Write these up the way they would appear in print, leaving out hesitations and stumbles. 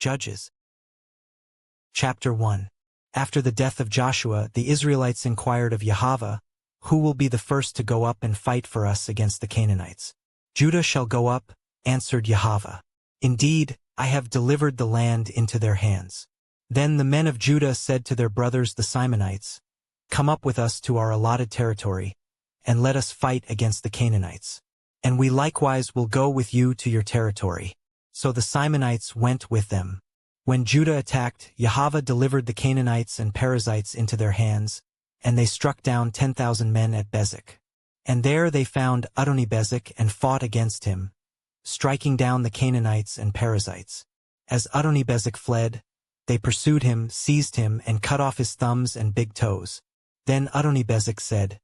Judges. Chapter 1. After the death of Joshua, the Israelites inquired of Yahweh, "Who will be the first to go up and fight for us against the Canaanites?" "Judah shall go up," answered Yahweh. "Indeed, I have delivered the land into their hands." Then the men of Judah said to their brothers the Simonites, "Come up with us to our allotted territory, and let us fight against the Canaanites. And we likewise will go with you to your territory." So the Simonites went with them. When Judah attacked, Yahweh delivered the Canaanites and Perizzites into their hands, and they struck down 10,000 men at Bezek. And there they found Adonibezek and fought against him, striking down the Canaanites and Perizzites. As Adonibezek fled, they pursued him, seized him, and cut off his thumbs and big toes. Then Adonibezek said,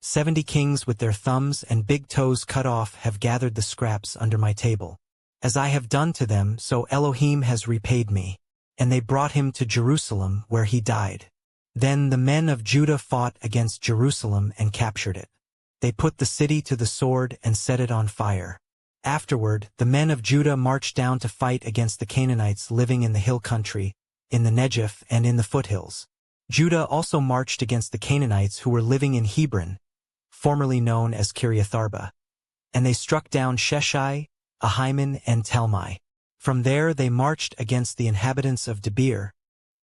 70 kings with their thumbs and big toes cut off have gathered the scraps under my table. As I have done to them, so Elohim has repaid me. And they brought him to Jerusalem, where he died. Then the men of Judah fought against Jerusalem and captured it. They put the city to the sword and set it on fire. Afterward, the men of Judah marched down to fight against the Canaanites living in the hill country, in the Negev and in the foothills. Judah also marched against the Canaanites who were living in Hebron, formerly known as Kiriatharba. And they struck down Sheshai, Ahiman, and Talmai. From there they marched against the inhabitants of Debir,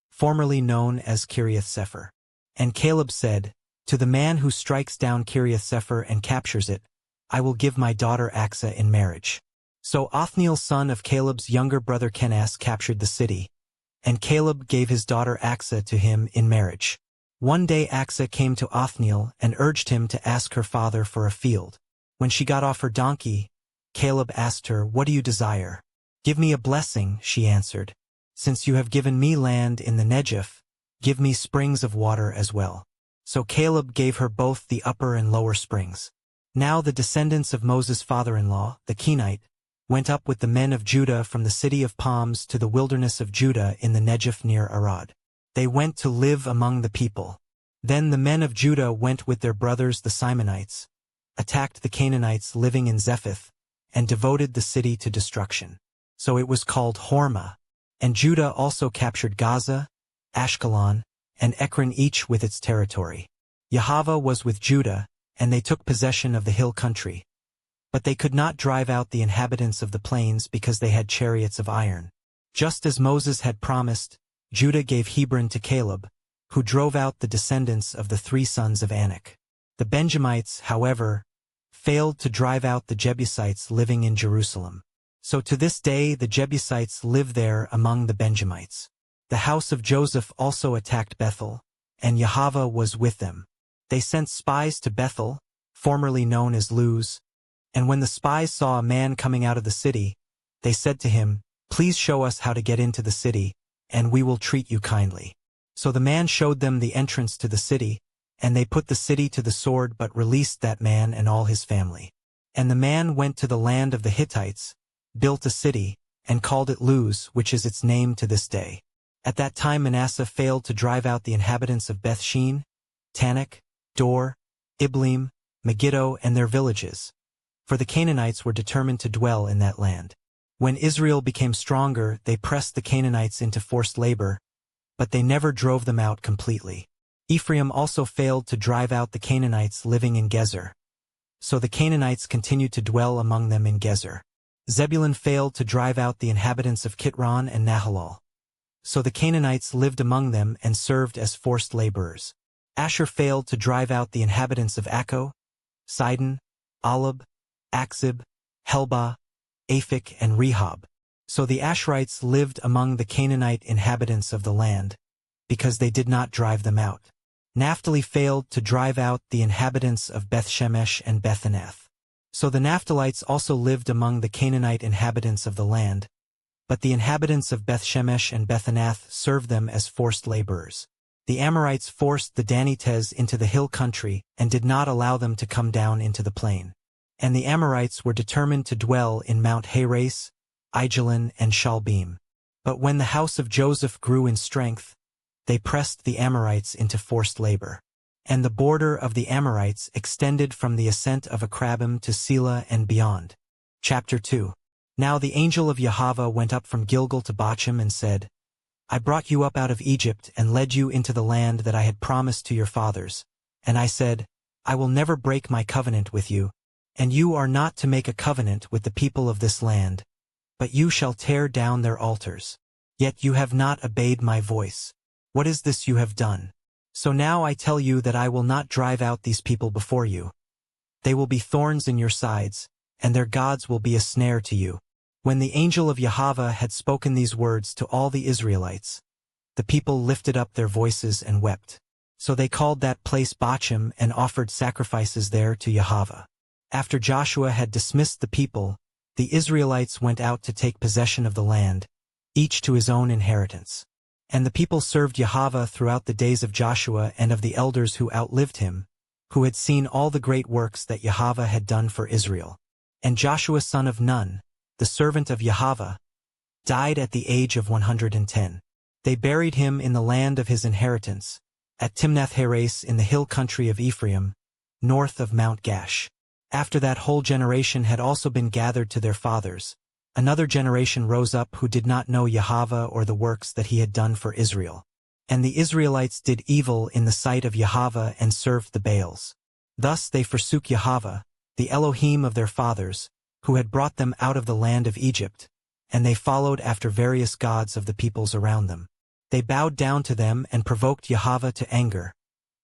formerly known as Kiriath-Sepher. And Caleb said, "To the man who strikes down Kiriath-Sepher and captures it, I will give my daughter Achsah in marriage." So Othniel son of Caleb's younger brother Kenaz captured the city, and Caleb gave his daughter Achsah to him in marriage. One day Achsah came to Othniel and urged him to ask her father for a field. When she got off her donkey, Caleb asked her, "What do you desire?" "Give me a blessing," she answered. "Since you have given me land in the Negev, give me springs of water as well." So Caleb gave her both the upper and lower springs. Now the descendants of Moses' father-in-law, the Kenite, went up with the men of Judah from the city of palms to the wilderness of Judah in the Negev near Arad. They went to live among the people. Then the men of Judah went with their brothers the Simonites, attacked the Canaanites living in Zephath, and devoted the city to destruction. So it was called Hormah. And Judah also captured Gaza, Ashkelon, and Ekron, each with its territory. Yahweh was with Judah, and they took possession of the hill country. But they could not drive out the inhabitants of the plains because they had chariots of iron. Just as Moses had promised, Judah gave Hebron to Caleb, who drove out the descendants of the 3 sons of Anak. The Benjamites, however, failed to drive out the Jebusites living in Jerusalem. So to this day the Jebusites live there among the Benjamites. The house of Joseph also attacked Bethel, and Yahweh was with them. They sent spies to Bethel, formerly known as Luz, and when the spies saw a man coming out of the city, they said to him, "Please show us how to get into the city, and we will treat you kindly." So the man showed them the entrance to the city, and they put the city to the sword but released that man and all his family. And the man went to the land of the Hittites, built a city, and called it Luz, which is its name to this day. At that time Manasseh failed to drive out the inhabitants of Bethshean, Tanakh, Dor, Ibleam, Megiddo, and their villages, for the Canaanites were determined to dwell in that land. When Israel became stronger, they pressed the Canaanites into forced labor, but they never drove them out completely. Ephraim also failed to drive out the Canaanites living in Gezer. So the Canaanites continued to dwell among them in Gezer. Zebulun failed to drive out the inhabitants of Kitron and Nahalal. So the Canaanites lived among them and served as forced laborers. Asher failed to drive out the inhabitants of Akko, Sidon, Alab, Akzib, Helbah, Aphik, and Rehob. So the Asherites lived among the Canaanite inhabitants of the land, because they did not drive them out. Naphtali failed to drive out the inhabitants of Bethshemesh and Bethanath. So the Naphtalites also lived among the Canaanite inhabitants of the land, but the inhabitants of Bethshemesh and Bethanath served them as forced laborers. The Amorites forced the Danites into the hill country and did not allow them to come down into the plain. And the Amorites were determined to dwell in Mount Heres, Aijalon, and Shalbim. But when the house of Joseph grew in strength, they pressed the Amorites into forced labor. And the border of the Amorites extended from the ascent of Akrabim to Selah and beyond. Chapter 2. Now the angel of Yahweh went up from Gilgal to Bochim and said, I brought you up out of Egypt and led you into the land that I had promised to your fathers. And I said, I will never break my covenant with you, and you are not to make a covenant with the people of this land, but you shall tear down their altars. Yet you have not obeyed my voice. What is this you have done? So now I tell you that I will not drive out these people before you. They will be thorns in your sides, and their gods will be a snare to you. When the angel of Yahweh had spoken these words to all the Israelites, the people lifted up their voices and wept. So they called that place Bochim and offered sacrifices there to Yahweh. After Joshua had dismissed the people, the Israelites went out to take possession of the land, each to his own inheritance. And the people served Yahweh throughout the days of Joshua and of the elders who outlived him, who had seen all the great works that Yahweh had done for Israel. And Joshua son of Nun, the servant of Yahweh, died at the age of 110. They buried him in the land of his inheritance, at Timnath-Heres in the hill country of Ephraim, north of Mount Gash. After that whole generation had also been gathered to their fathers, another generation rose up who did not know Yahweh or the works that he had done for Israel. And the Israelites did evil in the sight of Yahweh and served the Baals. Thus they forsook Yahweh, the Elohim of their fathers, who had brought them out of the land of Egypt, and they followed after various gods of the peoples around them. They bowed down to them and provoked Yahweh to anger,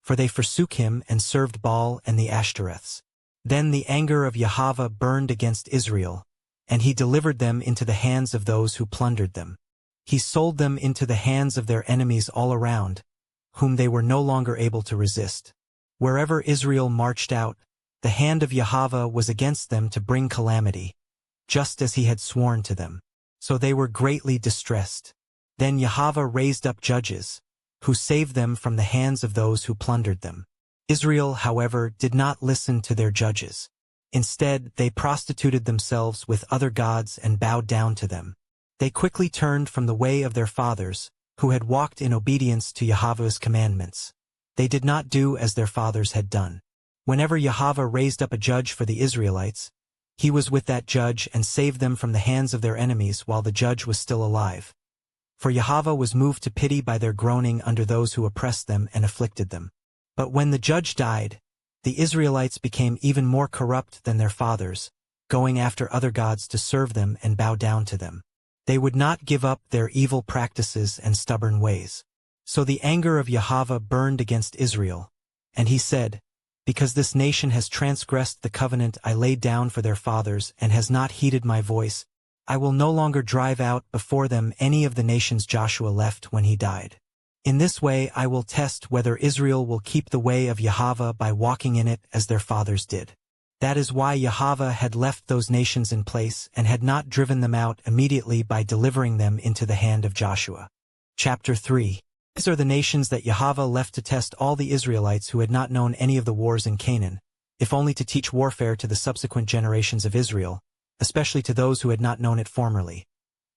for they forsook him and served Baal and the Ashtoreths. Then the anger of Yahweh burned against Israel, and he delivered them into the hands of those who plundered them. He sold them into the hands of their enemies all around, whom they were no longer able to resist. Wherever Israel marched out, the hand of Yahweh was against them to bring calamity, just as he had sworn to them. So they were greatly distressed. Then Yahweh raised up judges, who saved them from the hands of those who plundered them. Israel, however, did not listen to their judges. Instead, they prostituted themselves with other gods and bowed down to them. They quickly turned from the way of their fathers, who had walked in obedience to Yahweh's commandments. They did not do as their fathers had done. Whenever Yahweh raised up a judge for the Israelites, he was with that judge and saved them from the hands of their enemies while the judge was still alive. For Yahweh was moved to pity by their groaning under those who oppressed them and afflicted them. But when the judge died, the Israelites became even more corrupt than their fathers, going after other gods to serve them and bow down to them. They would not give up their evil practices and stubborn ways. So the anger of Yahweh burned against Israel, and he said, Because this nation has transgressed the covenant I laid down for their fathers and has not heeded my voice, I will no longer drive out before them any of the nations Joshua left when he died. In this way I will test whether Israel will keep the way of Yahweh by walking in it as their fathers did. That is why Yahweh had left those nations in place and had not driven them out immediately by delivering them into the hand of Joshua. Chapter 3. These are the nations that Yahweh left to test all the Israelites who had not known any of the wars in Canaan, if only to teach warfare to the subsequent generations of Israel, especially to those who had not known it formerly.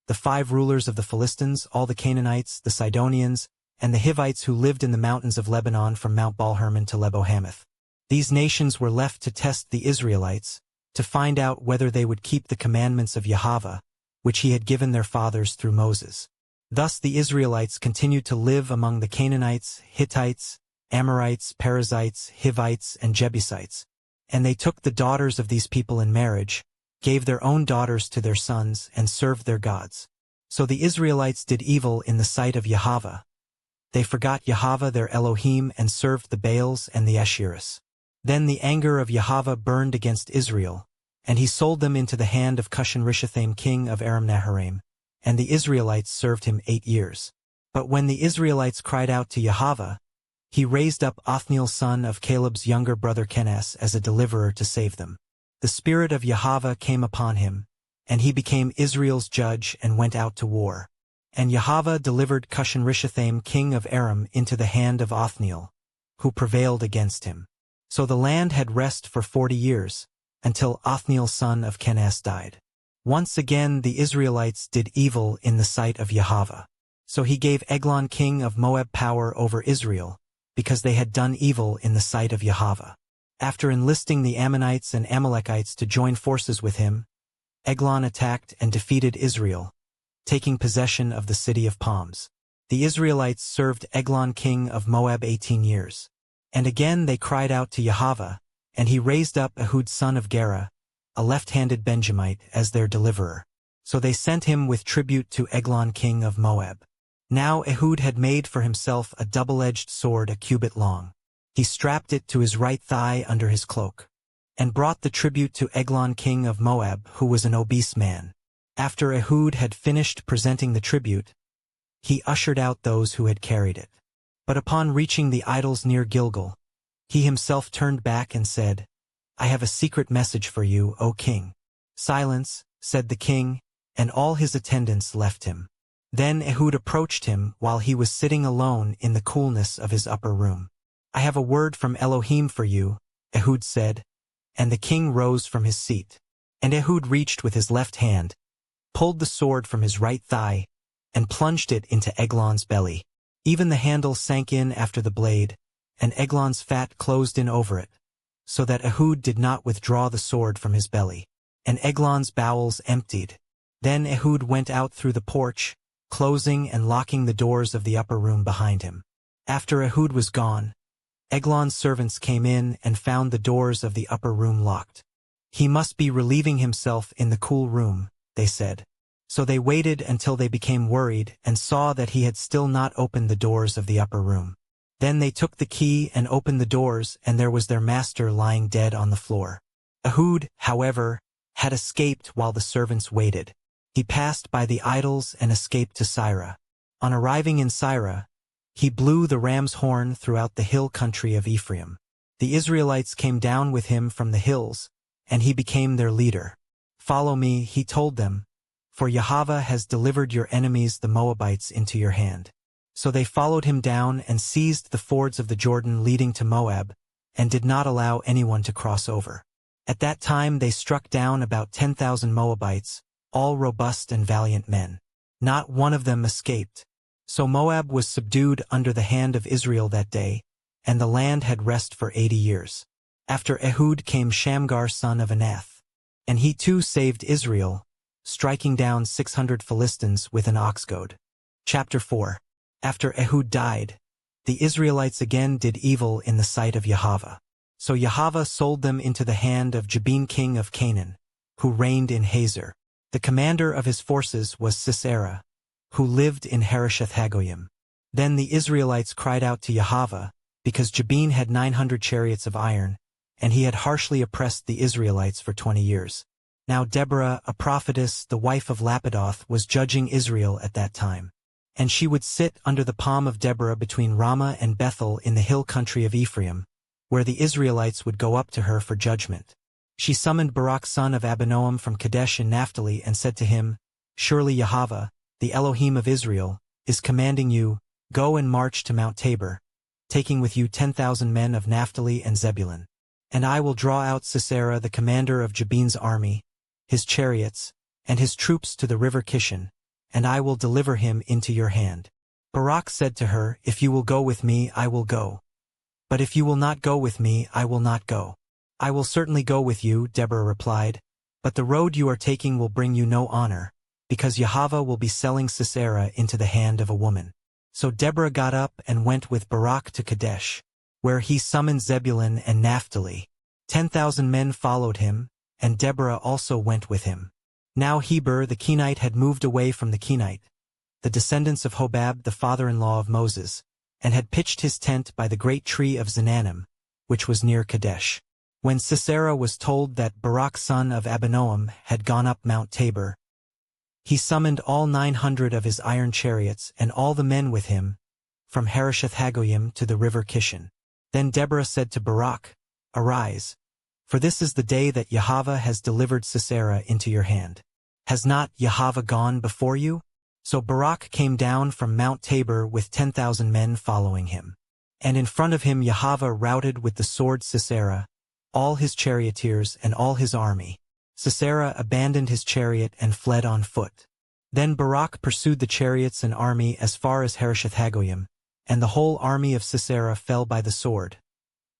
The 5 rulers of the Philistines, all the Canaanites, the Sidonians, and the Hivites who lived in the mountains of Lebanon from Mount Baal-Hermon to Lebo-Hamath. These nations were left to test the Israelites, to find out whether they would keep the commandments of Yahweh, which he had given their fathers through Moses. Thus the Israelites continued to live among the Canaanites, Hittites, Amorites, Perizzites, Hivites, and Jebusites, and they took the daughters of these people in marriage, gave their own daughters to their sons, and served their gods. So the Israelites did evil in the sight of Yahweh. They forgot Yahweh their Elohim and served the Baals and the Asherahs. Then the anger of Yahweh burned against Israel, and he sold them into the hand of Cushan-Rishathaim king of Aram-Naharaim, and the Israelites served him 8 years. But when the Israelites cried out to Yahweh, he raised up Othniel son of Caleb's younger brother Kenaz as a deliverer to save them. The spirit of Yahweh came upon him, and he became Israel's judge and went out to war. And Yahweh delivered Cushan-Rishathaim king of Aram into the hand of Othniel, who prevailed against him. So the land had rest for 40 years, until Othniel son of Kenaz died. Once again the Israelites did evil in the sight of Yahweh. So he gave Eglon king of Moab power over Israel, because they had done evil in the sight of Yahweh. After enlisting the Ammonites and Amalekites to join forces with him, Eglon attacked and defeated Israel, taking possession of the city of palms. The Israelites served Eglon king of Moab 18 years. And again they cried out to Yahweh, and he raised up Ehud son of Gera, a left-handed Benjamite, as their deliverer. So they sent him with tribute to Eglon king of Moab. Now Ehud had made for himself a double-edged sword a cubit long. He strapped it to his right thigh under his cloak, and brought the tribute to Eglon king of Moab, who was an obese man. After Ehud had finished presenting the tribute, he ushered out those who had carried it. But upon reaching the idols near Gilgal, he himself turned back and said, "I have a secret message for you, O king." "Silence," said the king, and all his attendants left him. Then Ehud approached him while he was sitting alone in the coolness of his upper room. "I have a word from Elohim for you," Ehud said, and the king rose from his seat. And Ehud reached with his left hand, pulled the sword from his right thigh, and plunged it into Eglon's belly. Even the handle sank in after the blade, and Eglon's fat closed in over it, so that Ehud did not withdraw the sword from his belly. And Eglon's bowels emptied. Then Ehud went out through the porch, closing and locking the doors of the upper room behind him. After Ehud was gone, Eglon's servants came in and found the doors of the upper room locked. "He must be relieving himself in the cool room," they said. So they waited until they became worried and saw that he had still not opened the doors of the upper room. Then they took the key and opened the doors, and there was their master lying dead on the floor. Ehud, however, had escaped while the servants waited. He passed by the idols and escaped to Sirah. On arriving in Sirah, he blew the ram's horn throughout the hill country of Ephraim. The Israelites came down with him from the hills, and he became their leader. "Follow me," he told them, "for Yahweh has delivered your enemies the Moabites into your hand." So they followed him down and seized the fords of the Jordan leading to Moab, and did not allow anyone to cross over. At that time they struck down about 10,000 Moabites, all robust and valiant men. Not one of them escaped. So Moab was subdued under the hand of Israel that day, and the land had rest for 80 years. After Ehud came Shamgar son of Anath, and he too saved Israel, striking down 600 Philistines with an ox goad. Chapter 4. After Ehud died, the Israelites again did evil in the sight of Yahweh. So Yahweh sold them into the hand of Jabin king of Canaan, who reigned in Hazor. The commander of his forces was Sisera, who lived in Harosheth-Hagoyim. Then the Israelites cried out to Yahweh, because Jabin had 900 chariots of iron, and he had harshly oppressed the Israelites for 20 years. Now Deborah, a prophetess, the wife of Lapidoth, was judging Israel at that time. And she would sit under the palm of Deborah between Ramah and Bethel in the hill country of Ephraim, where the Israelites would go up to her for judgment. She summoned Barak son of Abinoam from Kadesh in Naphtali and said to him, "Surely Yahweh, the Elohim of Israel, is commanding you, go and march to Mount Tabor, taking with you 10,000 men of Naphtali and Zebulun. And I will draw out Sisera the commander of Jabin's army, his chariots, and his troops to the river Kishon, and I will deliver him into your hand." Barak said to her, "If you will go with me, I will go. But if you will not go with me, I will not go." "I will certainly go with you," Deborah replied, "but the road you are taking will bring you no honor, because Yahweh will be selling Sisera into the hand of a woman." So Deborah got up and went with Barak to Kadesh, where he summoned Zebulun and Naphtali. 10,000 men followed him, and Deborah also went with him. Now Heber the Kenite had moved away from the Kenite, the descendants of Hobab the father-in-law of Moses, and had pitched his tent by the great tree of Zananim, which was near Kadesh. When Sisera was told that Barak son of Abinoam had gone up Mount Tabor, he summoned all 900 of his iron chariots and all the men with him, from Harosheth-Hagoyim to the river Kishon. Then Deborah said to Barak, "Arise, for this is the day that Yahweh has delivered Sisera into your hand. Has not Yahweh gone before you?" So Barak came down from Mount Tabor with 10,000 men following him. And in front of him Yahweh routed with the sword Sisera, all his charioteers and all his army. Sisera abandoned his chariot and fled on foot. Then Barak pursued the chariots and army as far as Harosheth-Hagoyim, and the whole army of Sisera fell by the sword.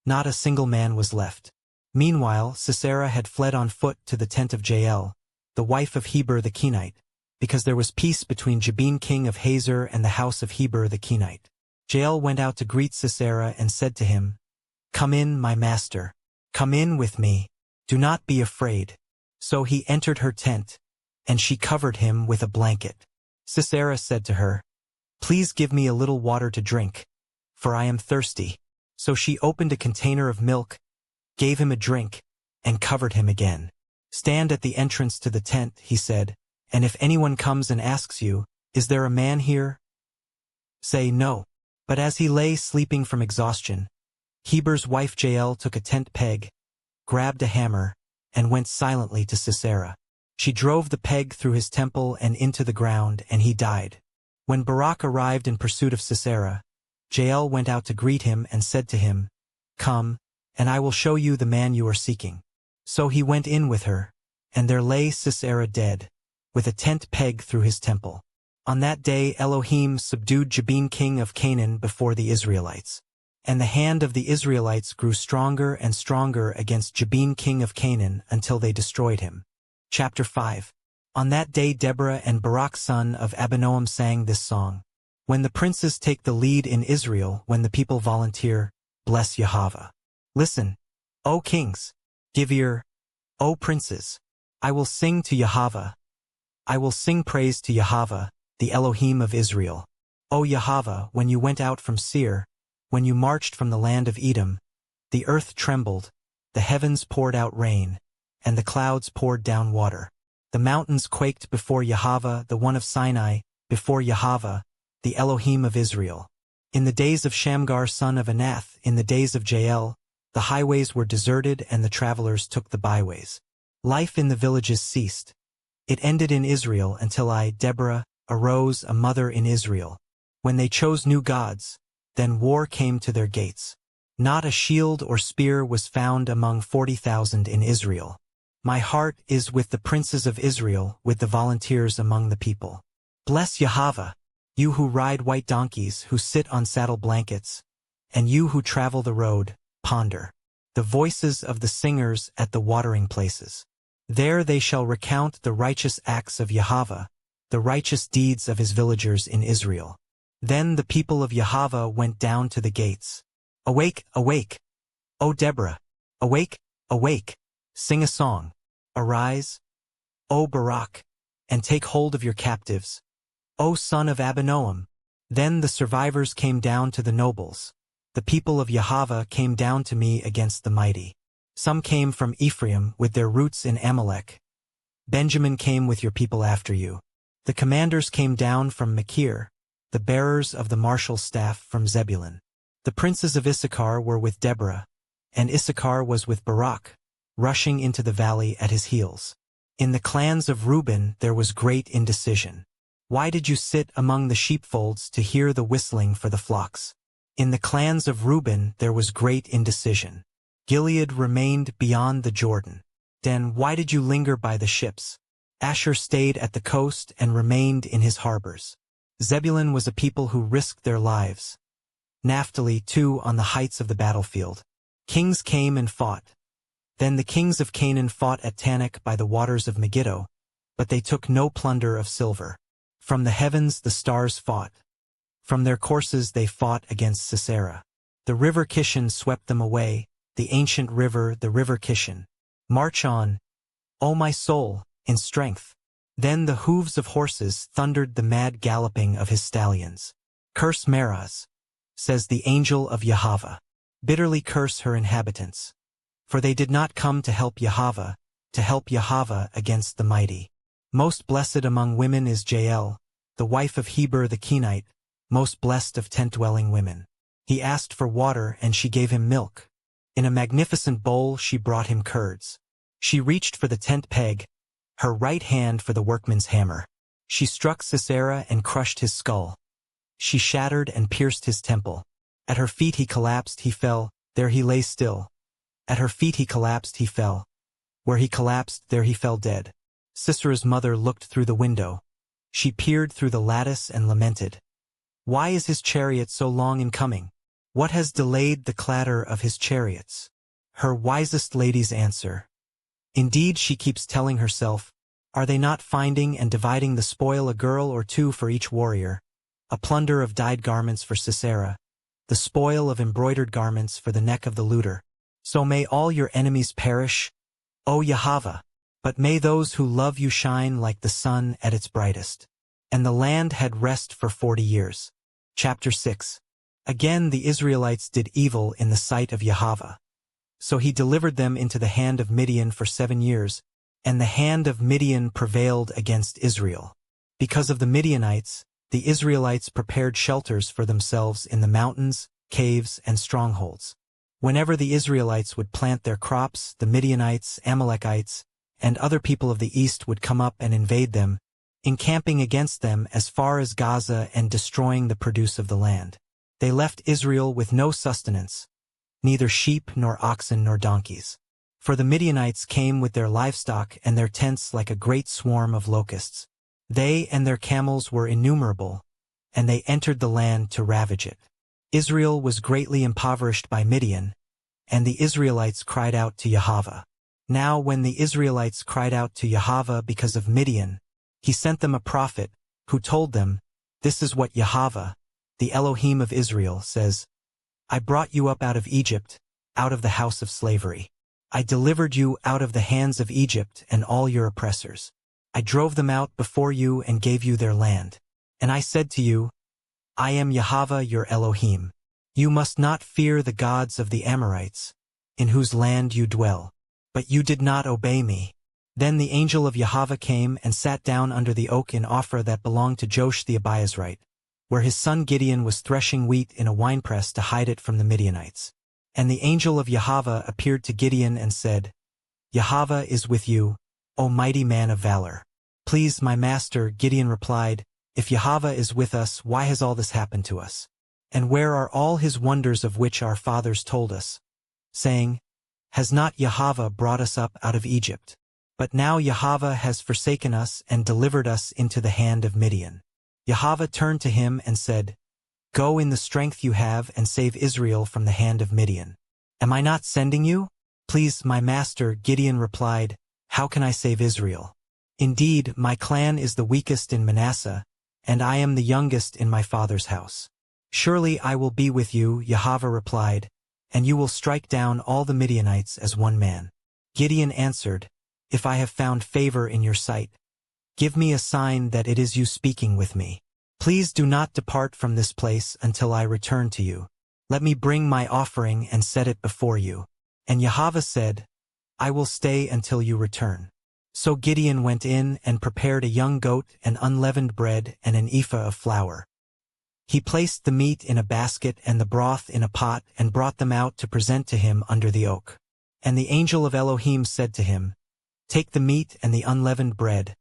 Not a single man was left. Meanwhile Sisera had fled on foot to the tent of Jael, the wife of Heber the Kenite, because there was peace between Jabin king of Hazor and the house of Heber the Kenite. Jael went out to greet Sisera and said to him, "Come in, my master. Come in with me. Do not be afraid." So he entered her tent, and she covered him with a blanket. Sisera said to her, "Please give me a little water to drink, for I am thirsty." So she opened a container of milk, gave him a drink, and covered him again. "Stand at the entrance to the tent," he said, "and if anyone comes and asks you, 'Is there a man here?' say no." But as he lay sleeping from exhaustion, Heber's wife Jael took a tent peg, grabbed a hammer, and went silently to Sisera. She drove the peg through his temple and into the ground, and he died. When Barak arrived in pursuit of Sisera, Jael went out to greet him and said to him, "Come, and I will show you the man you are seeking." So he went in with her, and there lay Sisera dead, with a tent peg through his temple. On that day Elohim subdued Jabin king of Canaan before the Israelites. And the hand of the Israelites grew stronger and stronger against Jabin king of Canaan until they destroyed him. Chapter 5. On that day Deborah and Barak son of Abinoam sang this song. When the princes take the lead in Israel, when the people volunteer, bless Yahweh. Listen, O kings, give ear, O princes. I will sing to Yahweh. I will sing praise to Yahweh, the Elohim of Israel. O Yahweh, when you went out from Seir, when you marched from the land of Edom, the earth trembled, the heavens poured out rain, and the clouds poured down water. The mountains quaked before Yahweh, the one of Sinai, before Yahweh, the Elohim of Israel. In the days of Shamgar son of Anath, in the days of Jael, the highways were deserted and the travelers took the byways. Life in the villages ceased. It ended in Israel until I, Deborah, arose a mother in Israel. When they chose new gods, then war came to their gates. Not a shield or spear was found among 40,000 in Israel. My heart is with the princes of Israel, with the volunteers among the people. Bless Yahweh, you who ride white donkeys, who sit on saddle blankets, and you who travel the road, ponder the voices of the singers at the watering places. There they shall recount the righteous acts of Yahweh, the righteous deeds of his villagers in Israel. Then the people of Yahweh went down to the gates. Awake, awake, O Deborah! Awake, awake! Sing a song. Arise, O Barak, and take hold of your captives, O son of Abinoam. Then the survivors came down to the nobles. The people of Yahweh came down to me against the mighty. Some came from Ephraim with their roots in Amalek. Benjamin came with your people after you. The commanders came down from Machir, the bearers of the marshal's staff from Zebulun. The princes of Issachar were with Deborah, and Issachar was with Barak, rushing into the valley at his heels. In the clans of Reuben there was great indecision. Why did you sit among the sheepfolds to hear the whistling for the flocks? In the clans of Reuben there was great indecision. Gilead remained beyond the Jordan. Dan, why did you linger by the ships? Asher stayed at the coast and remained in his harbors. Zebulun was a people who risked their lives. Naphtali, too, on the heights of the battlefield. Kings came and fought. Then the kings of Canaan fought at Tanakh by the waters of Megiddo, but they took no plunder of silver. From the heavens the stars fought. From their courses they fought against Sisera. The river Kishon swept them away, the ancient river, the river Kishon. March on, O my soul, in strength. Then the hooves of horses thundered the mad galloping of his stallions. Curse Meroz, says the angel of Yahweh. Bitterly curse her inhabitants. For they did not come to help Yahweh against the mighty. Most blessed among women is Jael, the wife of Heber the Kenite, most blessed of tent-dwelling women. He asked for water and she gave him milk. In a magnificent bowl she brought him curds. She reached for the tent peg, her right hand for the workman's hammer. She struck Sisera and crushed his skull. She shattered and pierced his temple. At her feet he collapsed, he fell, there he lay still. At her feet he collapsed, he fell. Where he collapsed, there he fell dead. Sisera's mother looked through the window. She peered through the lattice and lamented. Why is his chariot so long in coming? What has delayed the clatter of his chariots? Her wisest ladies answer. Indeed, she keeps telling herself, Are they not finding and dividing the spoil, a girl or two for each warrior, a plunder of dyed garments for Sisera, the spoil of embroidered garments for the neck of the looter? So may all your enemies perish, O Yahweh, but may those who love you shine like the sun at its brightest. And the land had rest for 40 years. Chapter 6. Again the Israelites did evil in the sight of Yahweh. So he delivered them into the hand of Midian for 7 years, and the hand of Midian prevailed against Israel. Because of the Midianites, the Israelites prepared shelters for themselves in the mountains, caves, and strongholds. Whenever the Israelites would plant their crops, the Midianites, Amalekites, and other people of the east would come up and invade them, encamping against them as far as Gaza and destroying the produce of the land. They left Israel with no sustenance, neither sheep nor oxen nor donkeys. For the Midianites came with their livestock and their tents like a great swarm of locusts. They and their camels were innumerable, and they entered the land to ravage it. Israel was greatly impoverished by Midian, and the Israelites cried out to Yahweh. Now when the Israelites cried out to Yahweh because of Midian, he sent them a prophet, who told them, "This is what Yahweh, the Elohim of Israel, says, I brought you up out of Egypt, out of the house of slavery. I delivered you out of the hands of Egypt and all your oppressors. I drove them out before you and gave you their land. And I said to you, I am Yahweh your Elohim. You must not fear the gods of the Amorites, in whose land you dwell. But you did not obey me. Then the angel of Yahweh came and sat down under the oak in Ophrah that belonged to Joash the Abiezrite, where his son Gideon was threshing wheat in a winepress to hide it from the Midianites. And the angel of Yahweh appeared to Gideon and said, Yahweh is with you, O mighty man of valor. Please, my master, Gideon replied, if Yahweh is with us, why has all this happened to us? And where are all his wonders of which our fathers told us, saying, Has not Yahweh brought us up out of Egypt? But now Yahweh has forsaken us and delivered us into the hand of Midian. Yahweh turned to him and said, Go in the strength you have and save Israel from the hand of Midian. Am I not sending you? Please, my master, Gideon replied, How can I save Israel? Indeed, my clan is the weakest in Manasseh, and I am the youngest in my father's house. Surely I will be with you, Yahweh replied, and you will strike down all the Midianites as one man. Gideon answered, If I have found favor in your sight, give me a sign that it is you speaking with me. Please do not depart from this place until I return to you. Let me bring my offering and set it before you. And Yahweh said, I will stay until you return. So Gideon went in and prepared a young goat and unleavened bread and an ephah of flour. He placed the meat in a basket and the broth in a pot and brought them out to present to him under the oak. And the angel of Elohim said to him, Take the meat and the unleavened bread,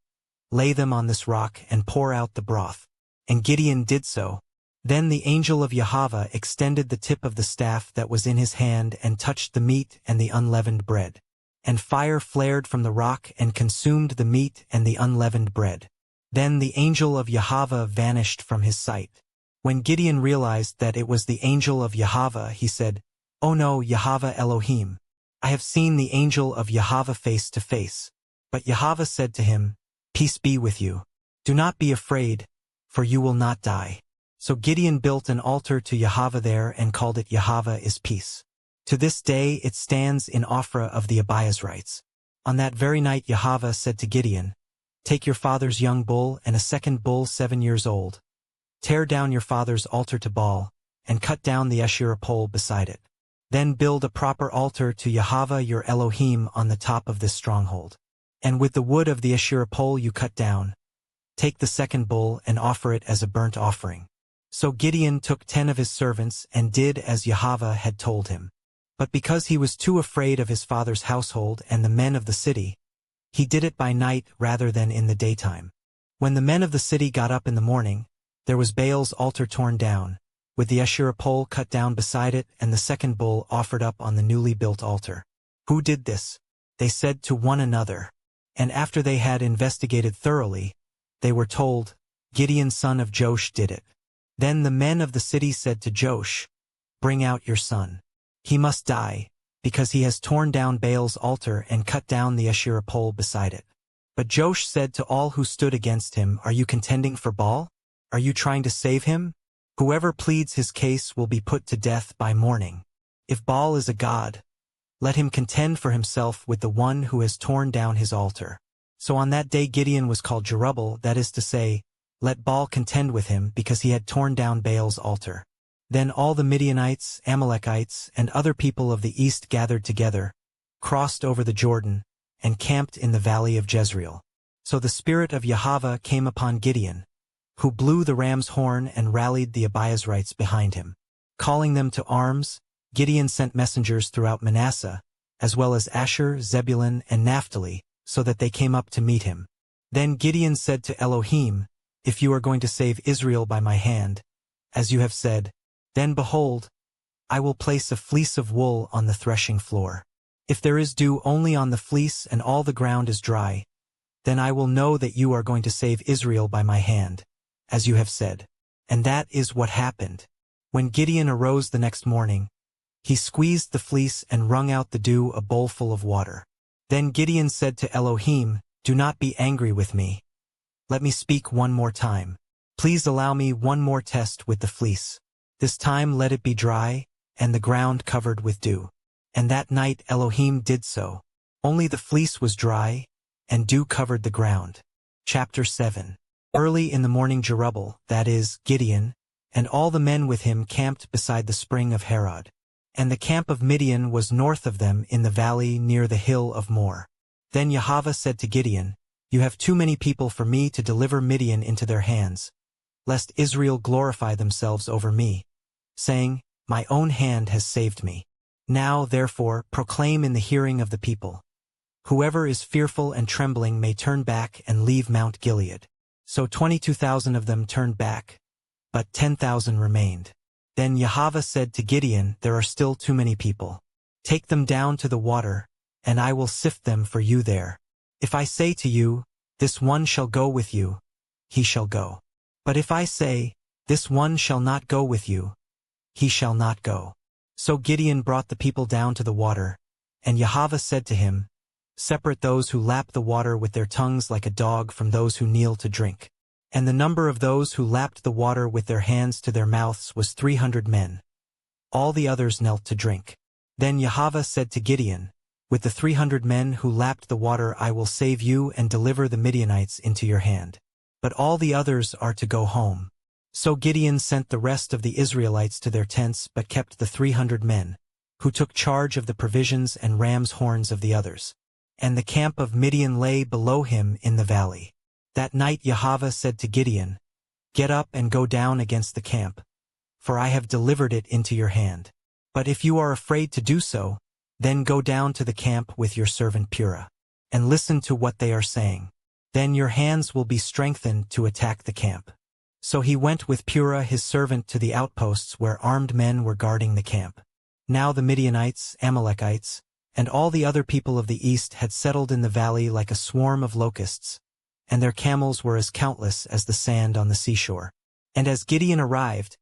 lay them on this rock and pour out the broth. And Gideon did so. Then the angel of Yahweh extended the tip of the staff that was in his hand and touched the meat and the unleavened bread. And fire flared from the rock and consumed the meat and the unleavened bread. Then the angel of Yahweh vanished from his sight. When Gideon realized that it was the angel of Yahweh, he said, Oh no, Yahweh Elohim, I have seen the angel of Yahweh face to face. But Yahweh said to him, Peace be with you. Do not be afraid, for you will not die. So Gideon built an altar to Yahweh there and called it Yahweh is Peace. To this day it stands in Ophrah of the Abiezrites. On that very night Yahweh said to Gideon, Take your father's young bull and a second bull 7 years old. Tear down your father's altar to Baal, and cut down the Asherah pole beside it. Then build a proper altar to Yahweh your Elohim on the top of this stronghold. And with the wood of the Asherah pole you cut down, take the second bull and offer it as a burnt offering. So Gideon took 10 of his servants and did as Yahweh had told him. But because he was too afraid of his father's household and the men of the city, he did it by night rather than in the daytime. When the men of the city got up in the morning, there was Baal's altar torn down, with the Asherah pole cut down beside it and the second bull offered up on the newly built altar. Who did this? They said to one another. And after they had investigated thoroughly, they were told, Gideon son of Joash did it. Then the men of the city said to Joash, Bring out your son. He must die, because he has torn down Baal's altar and cut down the Asherah pole beside it. But Joash said to all who stood against him, "Are you contending for Baal? Are you trying to save him? Whoever pleads his case will be put to death by morning. If Baal is a god, let him contend for himself with the one who has torn down his altar." So on that day Gideon was called Jerubbaal, that is to say, "Let Baal contend with him," because he had torn down Baal's altar. Then all the Midianites, Amalekites, and other people of the east gathered together, crossed over the Jordan, and camped in the valley of Jezreel. So the spirit of Yahweh came upon Gideon, who blew the ram's horn and rallied the Abiezrites behind him. Calling them to arms, Gideon sent messengers throughout Manasseh, as well as Asher, Zebulun, and Naphtali, so that they came up to meet him. Then Gideon said to Elohim, "If you are going to save Israel by my hand, as you have said, then behold, I will place a fleece of wool on the threshing floor. If there is dew only on the fleece and all the ground is dry, then I will know that you are going to save Israel by my hand, as you have said." And that is what happened. When Gideon arose the next morning, he squeezed the fleece and wrung out the dew a bowlful of water. Then Gideon said to Elohim, "Do not be angry with me. Let me speak one more time. Please allow me one more test with the fleece. This time let it be dry, and the ground covered with dew." And that night Elohim did so. Only the fleece was dry, and dew covered the ground. Chapter 7. Early in the morning Jerubbaal, that is, Gideon, and all the men with him camped beside the spring of Harod. And the camp of Midian was north of them in the valley near the hill of Mor. Then Yahweh said to Gideon, "You have too many people for me to deliver Midian into their hands, lest Israel glorify themselves over me, saying, 'My own hand has saved me.' Now, therefore, proclaim in the hearing of the people, 'Whoever is fearful and trembling may turn back and leave Mount Gilead.'" So 22,000 of them turned back, but 10,000 remained. Then Yahweh said to Gideon, "There are still too many people. Take them down to the water, and I will sift them for you there. If I say to you, 'This one shall go with you,' he shall go. But if I say, 'This one shall not go with you,' he shall not go." So Gideon brought the people down to the water, and Yahweh said to him, "Separate those who lap the water with their tongues like a dog from those who kneel to drink." And the number of those who lapped the water with their hands to their mouths was 300 men. All the others knelt to drink. Then Yahweh said to Gideon, "With the 300 men who lapped the water I will save you and deliver the Midianites into your hand. But all the others are to go home." So Gideon sent the rest of the Israelites to their tents but kept the 300 men, who took charge of the provisions and ram's horns of the others. And the camp of Midian lay below him in the valley. That night Yahweh said to Gideon, "Get up and go down against the camp, for I have delivered it into your hand. But if you are afraid to do so, then go down to the camp with your servant Purah, and listen to what they are saying. Then your hands will be strengthened to attack the camp." So he went with Purah his servant to the outposts where armed men were guarding the camp. Now the Midianites, Amalekites, and all the other people of the east had settled in the valley like a swarm of locusts, and their camels were as countless as the sand on the seashore. And as Gideon arrived,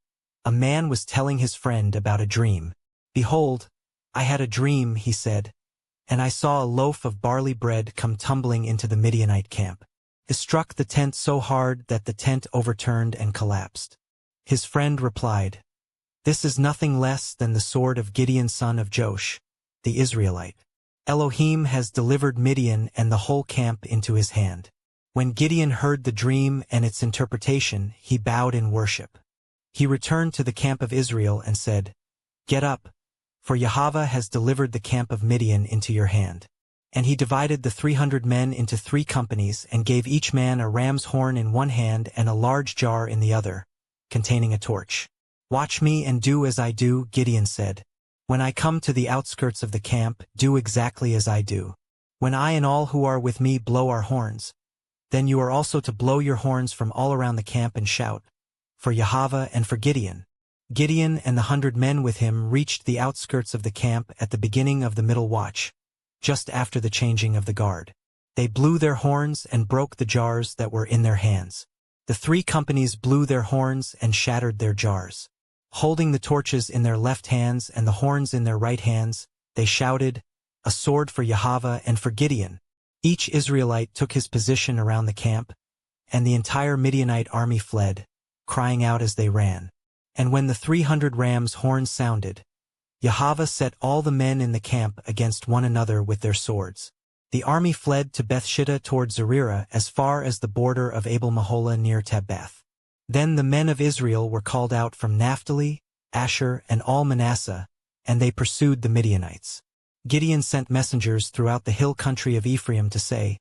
a man was telling his friend about a dream. "Behold, I had a dream," he said, "and I saw a loaf of barley bread come tumbling into the Midianite camp. It struck the tent so hard that the tent overturned and collapsed." His friend replied, "This is nothing less than the sword of Gideon son of Joash, the Israelite. Elohim has delivered Midian and the whole camp into his hand." When Gideon heard the dream and its interpretation, he bowed in worship. He returned to the camp of Israel and said, "Get up, for Yahweh has delivered the camp of Midian into your hand." And he divided the 300 men into 3 companies and gave each man a ram's horn in one hand and a large jar in the other, containing a torch. "Watch me and do as I do," Gideon said. "When I come to the outskirts of the camp, do exactly as I do. When I and all who are with me blow our horns, then you are also to blow your horns from all around the camp and shout, 'For Yahweh and for Gideon.'" Gideon and the 100 men with him reached the outskirts of the camp at the beginning of the middle watch, just after the changing of the guard. They blew their horns and broke the jars that were in their hands. The 3 companies blew their horns and shattered their jars. Holding the torches in their left hands and the horns in their right hands, they shouted, "A sword for Yahweh and for Gideon." Each Israelite took his position around the camp, and the entire Midianite army fled, crying out as they ran. And when the 300 rams' horns sounded, Yahweh set all the men in the camp against one another with their swords. The army fled to Bethshittah toward Zererah as far as the border of Abel-Meholah near Tabbath. Then the men of Israel were called out from Naphtali, Asher, and all Manasseh, and they pursued the Midianites. Gideon sent messengers throughout the hill country of Ephraim to say,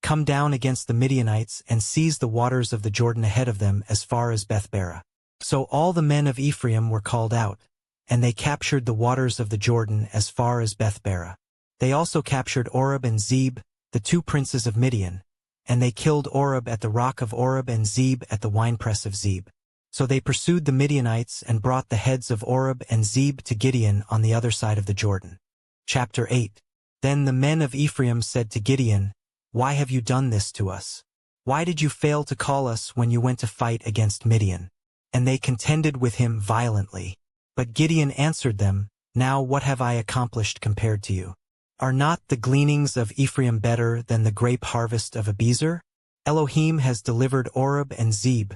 "Come down against the Midianites and seize the waters of the Jordan ahead of them as far as Beth-barah." So all the men of Ephraim were called out, and they captured the waters of the Jordan as far as Beth-barah. They also captured Oreb and Zeb, the two princes of Midian, and they killed Oreb at the rock of Oreb and Zeb at the winepress of Zeb. So they pursued the Midianites and brought the heads of Oreb and Zeb to Gideon on the other side of the Jordan. Chapter 8. Then the men of Ephraim said to Gideon, "Why have you done this to us? Why did you fail to call us when you went to fight against Midian?" And they contended with him violently. But Gideon answered them, "Now what have I accomplished compared to you? Are not the gleanings of Ephraim better than the grape harvest of Abiezer? Elohim has delivered Oreb and Zeb,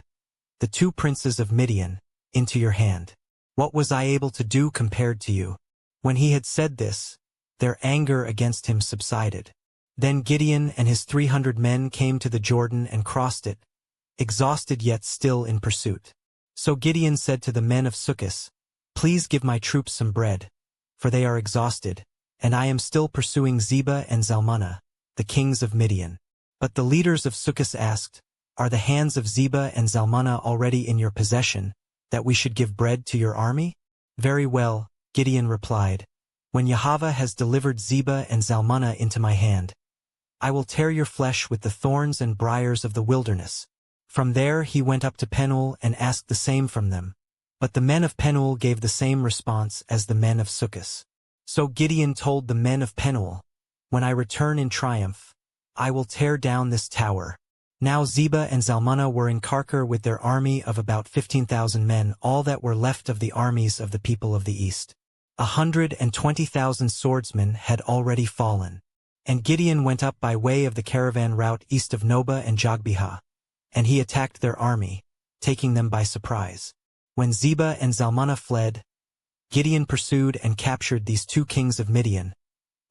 the two princes of Midian, into your hand. What was I able to do compared to you?" When he had said this, their anger against him subsided. Then Gideon and his 300 men came to the Jordan and crossed it, exhausted yet still in pursuit. So Gideon said to the men of Sukkos, "Please give my troops some bread, for they are exhausted, and I am still pursuing Zebah and Zalmunna, the kings of Midian." But the leaders of Sukkos asked, "Are the hands of Zebah and Zalmunna already in your possession, that we should give bread to your army?" "Very well," Gideon replied, "when Yahweh has delivered Zebah and Zalmunna into my hand, I will tear your flesh with the thorns and briars of the wilderness." From there he went up to Penuel and asked the same from them. But the men of Penuel gave the same response as the men of Sukkos. So Gideon told the men of Penuel, "When I return in triumph, I will tear down this tower." Now Zebah and Zalmunna were in Karkor with their army of about 15,000 men, all that were left of the armies of the people of the east. 120,000 swordsmen had already fallen. And Gideon went up by way of the caravan route east of Nobah and Jogbehah, and he attacked their army, taking them by surprise. When Zebah and Zalmunna fled, Gideon pursued and captured these two kings of Midian,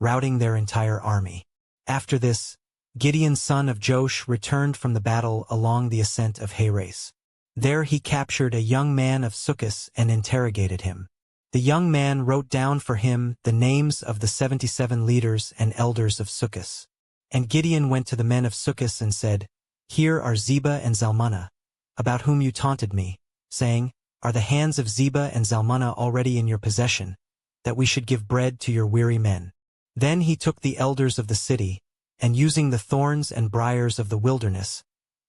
routing their entire army. After this, Gideon son of Joash returned from the battle along the ascent of Heres. There he captured a young man of Sukkos and interrogated him. The young man wrote down for him the names of the 77 leaders and elders of Sukkos. And Gideon went to the men of Sukkos and said, "Here are Zebah and Zalmunna, about whom you taunted me, saying, 'Are the hands of Zebah and Zalmunna already in your possession, that we should give bread to your weary men?' Then he took the elders of the city, and using the thorns and briars of the wilderness,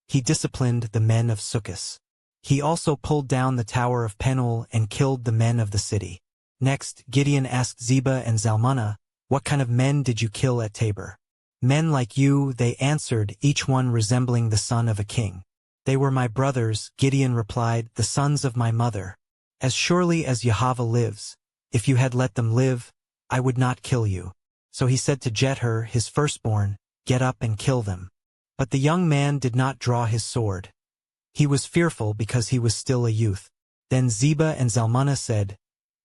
he disciplined the men of Sukkos. He also pulled down the tower of Penuel and killed the men of the city. Next, Gideon asked Zebah and Zalmunna, 'What kind of men did you kill at Tabor?' 'Men like you,' they answered, each one resembling the son of a king. 'They were my brothers,' Gideon replied, 'the sons of my mother. As surely as Yahweh lives, if you had let them live, I would not kill you.' So he said to Jether, his firstborn, 'Get up and kill them.' But the young man did not draw his sword. He was fearful because he was still a youth. Then Zebah and Zalmunna said,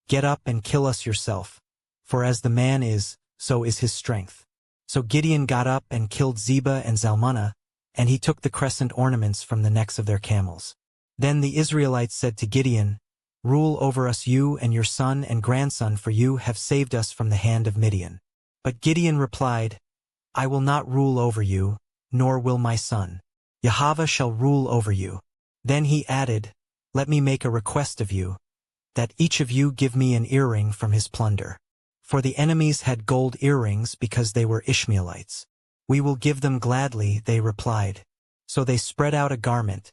'Get up and kill us yourself, for as the man is, so is his strength.' So Gideon got up and killed Zebah and Zalmunna, and he took the crescent ornaments from the necks of their camels. Then the Israelites said to Gideon, 'Rule over us, you and your son and grandson, for you have saved us from the hand of Midian.' But Gideon replied, 'I will not rule over you, nor will my son. Yahweh shall rule over you.' Then he added, 'Let me make a request of you, that each of you give me an earring from his plunder.' For the enemies had gold earrings because they were Ishmaelites. 'We will give them gladly,' they replied. So they spread out a garment,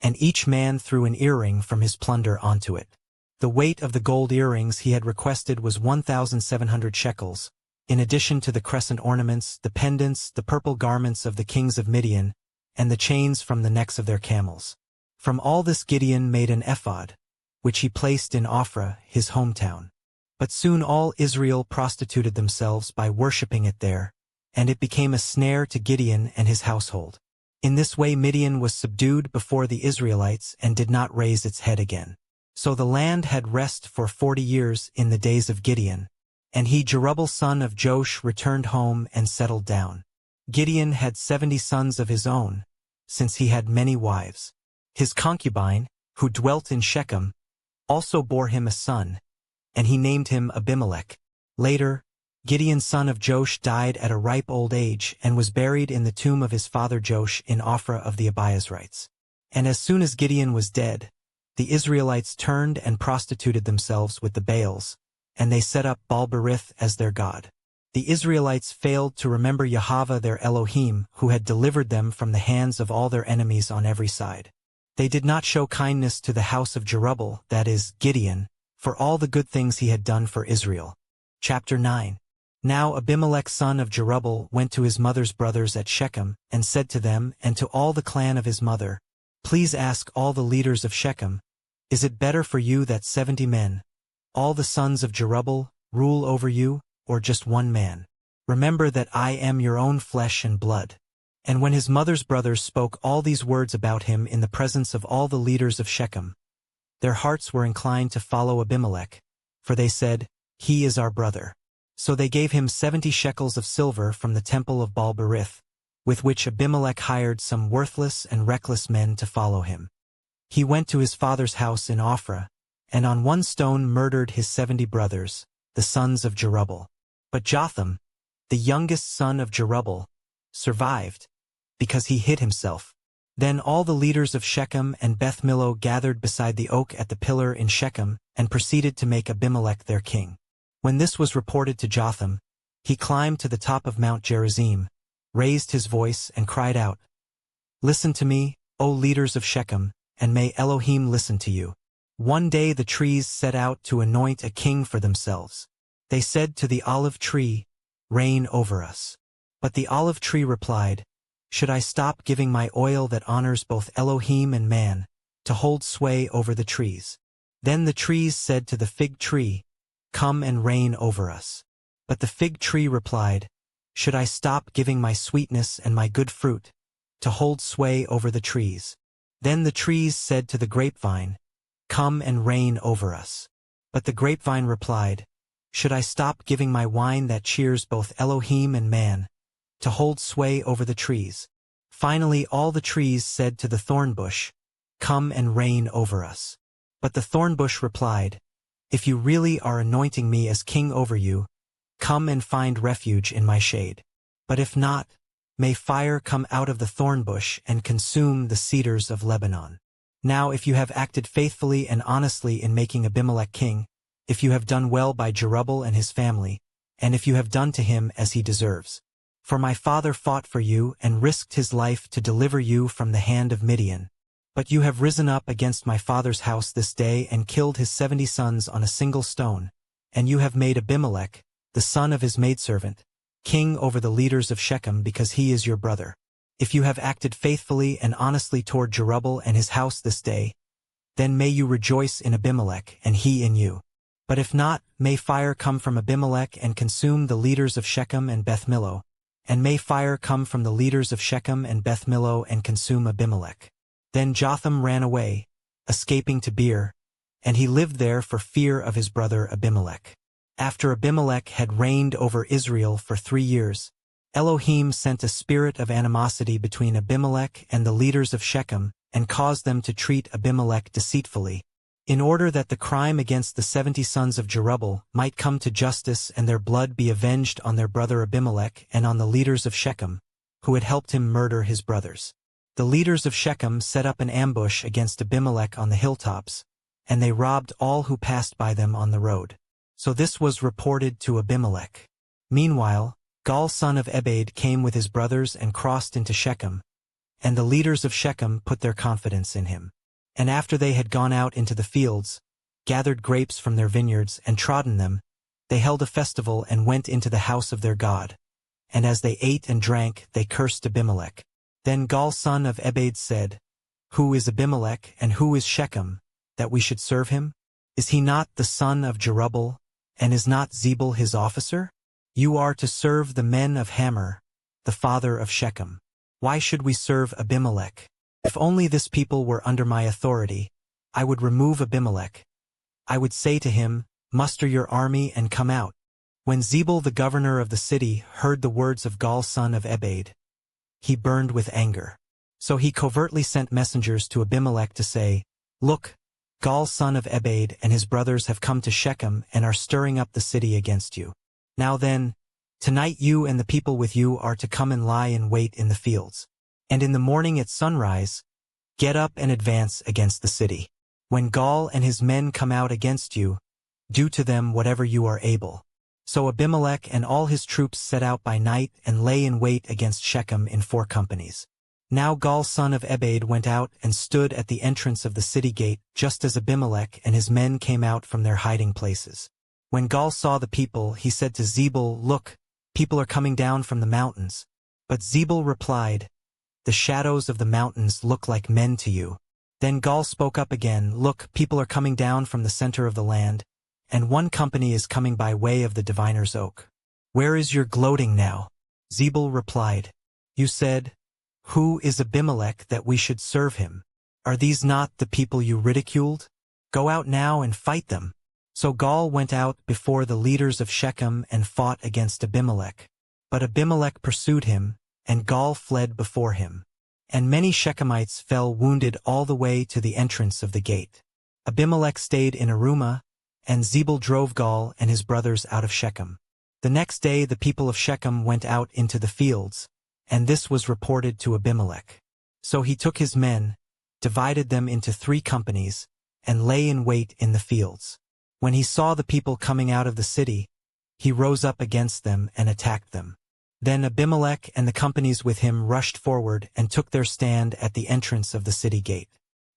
and each man threw an earring from his plunder onto it. The weight of the gold earrings he had requested was 1,700 shekels, in addition to the crescent ornaments, the pendants, the purple garments of the kings of Midian, and the chains from the necks of their camels. From all this Gideon made an ephod, which he placed in Ophrah, his hometown. But soon all Israel prostituted themselves by worshipping it there, and it became a snare to Gideon and his household. In this way Midian was subdued before the Israelites and did not raise its head again. So the land had rest for 40 years in the days of Gideon, and he, Jerubbaal son of Joash, returned home and settled down. Gideon had 70 sons of his own, since he had many wives. His concubine, who dwelt in Shechem, also bore him a son, and he named him Abimelech. Later, Gideon son of Joash died at a ripe old age and was buried in the tomb of his father Joash in Ophrah of the Abiezrites. And as soon as Gideon was dead, the Israelites turned and prostituted themselves with the Baals, and they set up Baal-berith as their god. The Israelites failed to remember Yahweh their Elohim, who had delivered them from the hands of all their enemies on every side. They did not show kindness to the house of Jerubbaal, that is, Gideon, for all the good things he had done for Israel. Chapter 9. Now Abimelech son of Jerubbaal went to his mother's brothers at Shechem, and said to them and to all the clan of his mother, "Please ask all the leaders of Shechem, is it better for you that 70 men, all the sons of Jerubbaal, rule over you, or just one man? Remember that I am your own flesh and blood." And when his mother's brothers spoke all these words about him in the presence of all the leaders of Shechem, their hearts were inclined to follow Abimelech, for they said, "He is our brother." So they gave him 70 shekels of silver from the temple of Baal-berith, with which Abimelech hired some worthless and reckless men to follow him. He went to his father's house in Ophrah, and on one stone murdered his 70 brothers, the sons of Jerubbaal. But Jotham, the youngest son of Jerubbaal, survived, because he hid himself. Then all the leaders of Shechem and Beth Millo gathered beside the oak at the pillar in Shechem, and proceeded to make Abimelech their king. When this was reported to Jotham, he climbed to the top of Mount Gerizim, raised his voice and cried out, "Listen to me, O leaders of Shechem, and may Elohim listen to you." One day the trees set out to anoint a king for themselves. They said to the olive tree, "Reign over us." But the olive tree replied, "Should I stop giving my oil that honors both Elohim and man, to hold sway over the trees?" Then the trees said to the fig tree, "Come and reign over us." But the fig tree replied, "Should I stop giving my sweetness and my good fruit, to hold sway over the trees?" Then the trees said to the grapevine, "Come and reign over us." But the grapevine replied, "Should I stop giving my wine that cheers both Elohim and man, to hold sway over the trees?" Finally all the trees said to the thorn bush, "Come and reign over us." But the thorn bush replied, "If you really are anointing me as king over you, come and find refuge in my shade. But if not, may fire come out of the thorn bush and consume the cedars of Lebanon." Now if you have acted faithfully and honestly in making Abimelech king, if you have done well by Jerubbaal and his family, and if you have done to him as he deserves. For my father fought for you and risked his life to deliver you from the hand of Midian. But you have risen up against my father's house this day and killed his 70 sons on a single stone, and you have made Abimelech, the son of his maidservant, king over the leaders of Shechem because he is your brother. If you have acted faithfully and honestly toward Jerubbaal and his house this day, then may you rejoice in Abimelech and he in you. But if not, may fire come from Abimelech and consume the leaders of Shechem and Beth Millo, and may fire come from the leaders of Shechem and Beth Millo and consume Abimelech. Then Jotham ran away, escaping to Beer, and he lived there for fear of his brother Abimelech. After Abimelech had reigned over Israel for 3 years, Elohim sent a spirit of animosity between Abimelech and the leaders of Shechem and caused them to treat Abimelech deceitfully, in order that the crime against the 70 sons of Jerubbaal might come to justice and their blood be avenged on their brother Abimelech and on the leaders of Shechem, who had helped him murder his brothers. The leaders of Shechem set up an ambush against Abimelech on the hilltops, and they robbed all who passed by them on the road. So this was reported to Abimelech. Meanwhile, Gaal son of Ebed came with his brothers and crossed into Shechem, and the leaders of Shechem put their confidence in him. And after they had gone out into the fields, gathered grapes from their vineyards and trodden them, they held a festival and went into the house of their god. And as they ate and drank, they cursed Abimelech. Then Gaal son of Ebed said, "Who is Abimelech and who is Shechem, that we should serve him? Is he not the son of Jerubbaal, and is not Zebul his officer? You are to serve the men of Hamor, the father of Shechem. Why should we serve Abimelech? If only this people were under my authority, I would remove Abimelech. I would say to him, muster your army and come out. When Zebul the governor of the city heard the words of Gaal son of Ebed, he burned with anger. So he covertly sent messengers to Abimelech to say, Look, Gaal son of Ebed and his brothers have come to Shechem and are stirring up the city against you. Now then, tonight you and the people with you are to come and lie in wait in the fields. And in the morning at sunrise, get up and advance against the city. When Gaal and his men come out against you, do to them whatever you are able. So Abimelech and all his troops set out by night and lay in wait against Shechem in 4 companies. Now Gaal son of Ebed went out and stood at the entrance of the city gate just as Abimelech and his men came out from their hiding places. When Gaal saw the people, he said to Zebul, Look, people are coming down from the mountains. But Zebul replied, The shadows of the mountains look like men to you. Then Gaal spoke up again, Look, people are coming down from the center of the land, and 1 company is coming by way of the diviner's oak. Where is your gloating now? Zebul replied, You said, Who is Abimelech that we should serve him? Are these not the people you ridiculed? Go out now and fight them. So Gaal went out before the leaders of Shechem and fought against Abimelech. But Abimelech pursued him, and Gaal fled before him. And many Shechemites fell wounded all the way to the entrance of the gate. Abimelech stayed in Arumah, and Zebul drove Gaal and his brothers out of Shechem. The next day the people of Shechem went out into the fields, and this was reported to Abimelech. So he took his men, divided them into 3 companies, and lay in wait in the fields. When he saw the people coming out of the city, he rose up against them and attacked them. Then Abimelech and the companies with him rushed forward and took their stand at the entrance of the city gate.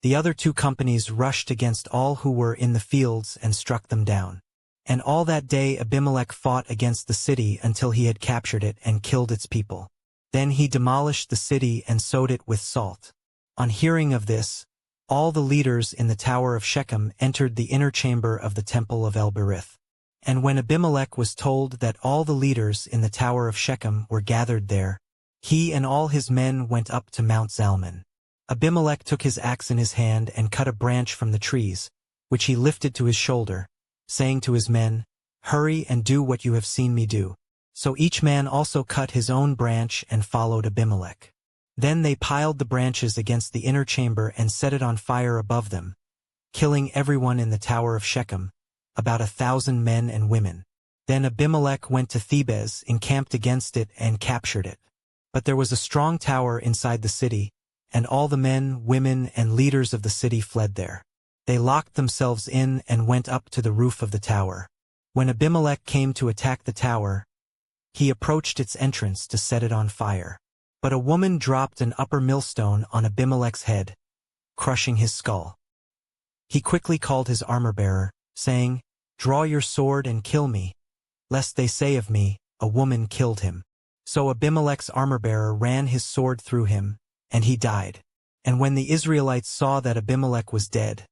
The other 2 companies rushed against all who were in the fields and struck them down. And all that day Abimelech fought against the city until he had captured it and killed its people. Then he demolished the city and sowed it with salt. On hearing of this, all the leaders in the tower of Shechem entered the inner chamber of the temple of El-Berith. And when Abimelech was told that all the leaders in the tower of Shechem were gathered there, he and all his men went up to Mount Zalmon. Abimelech took his axe in his hand and cut a branch from the trees, which he lifted to his shoulder, saying to his men, Hurry and do what you have seen me do. So each man also cut his own branch and followed Abimelech. Then they piled the branches against the inner chamber and set it on fire above them, killing everyone in the tower of Shechem, about 1,000 men and women. Then Abimelech went to Thebez, encamped against it, and captured it. But there was a strong tower inside the city, and all the men, women, and leaders of the city fled there. They locked themselves in and went up to the roof of the tower. When Abimelech came to attack the tower, he approached its entrance to set it on fire. But a woman dropped an upper millstone on Abimelech's head, crushing his skull. He quickly called his armor-bearer, saying, Draw your sword and kill me, lest they say of me, A woman killed him. So Abimelech's armor-bearer ran his sword through him, and he died. And when the Israelites saw that Abimelech was dead,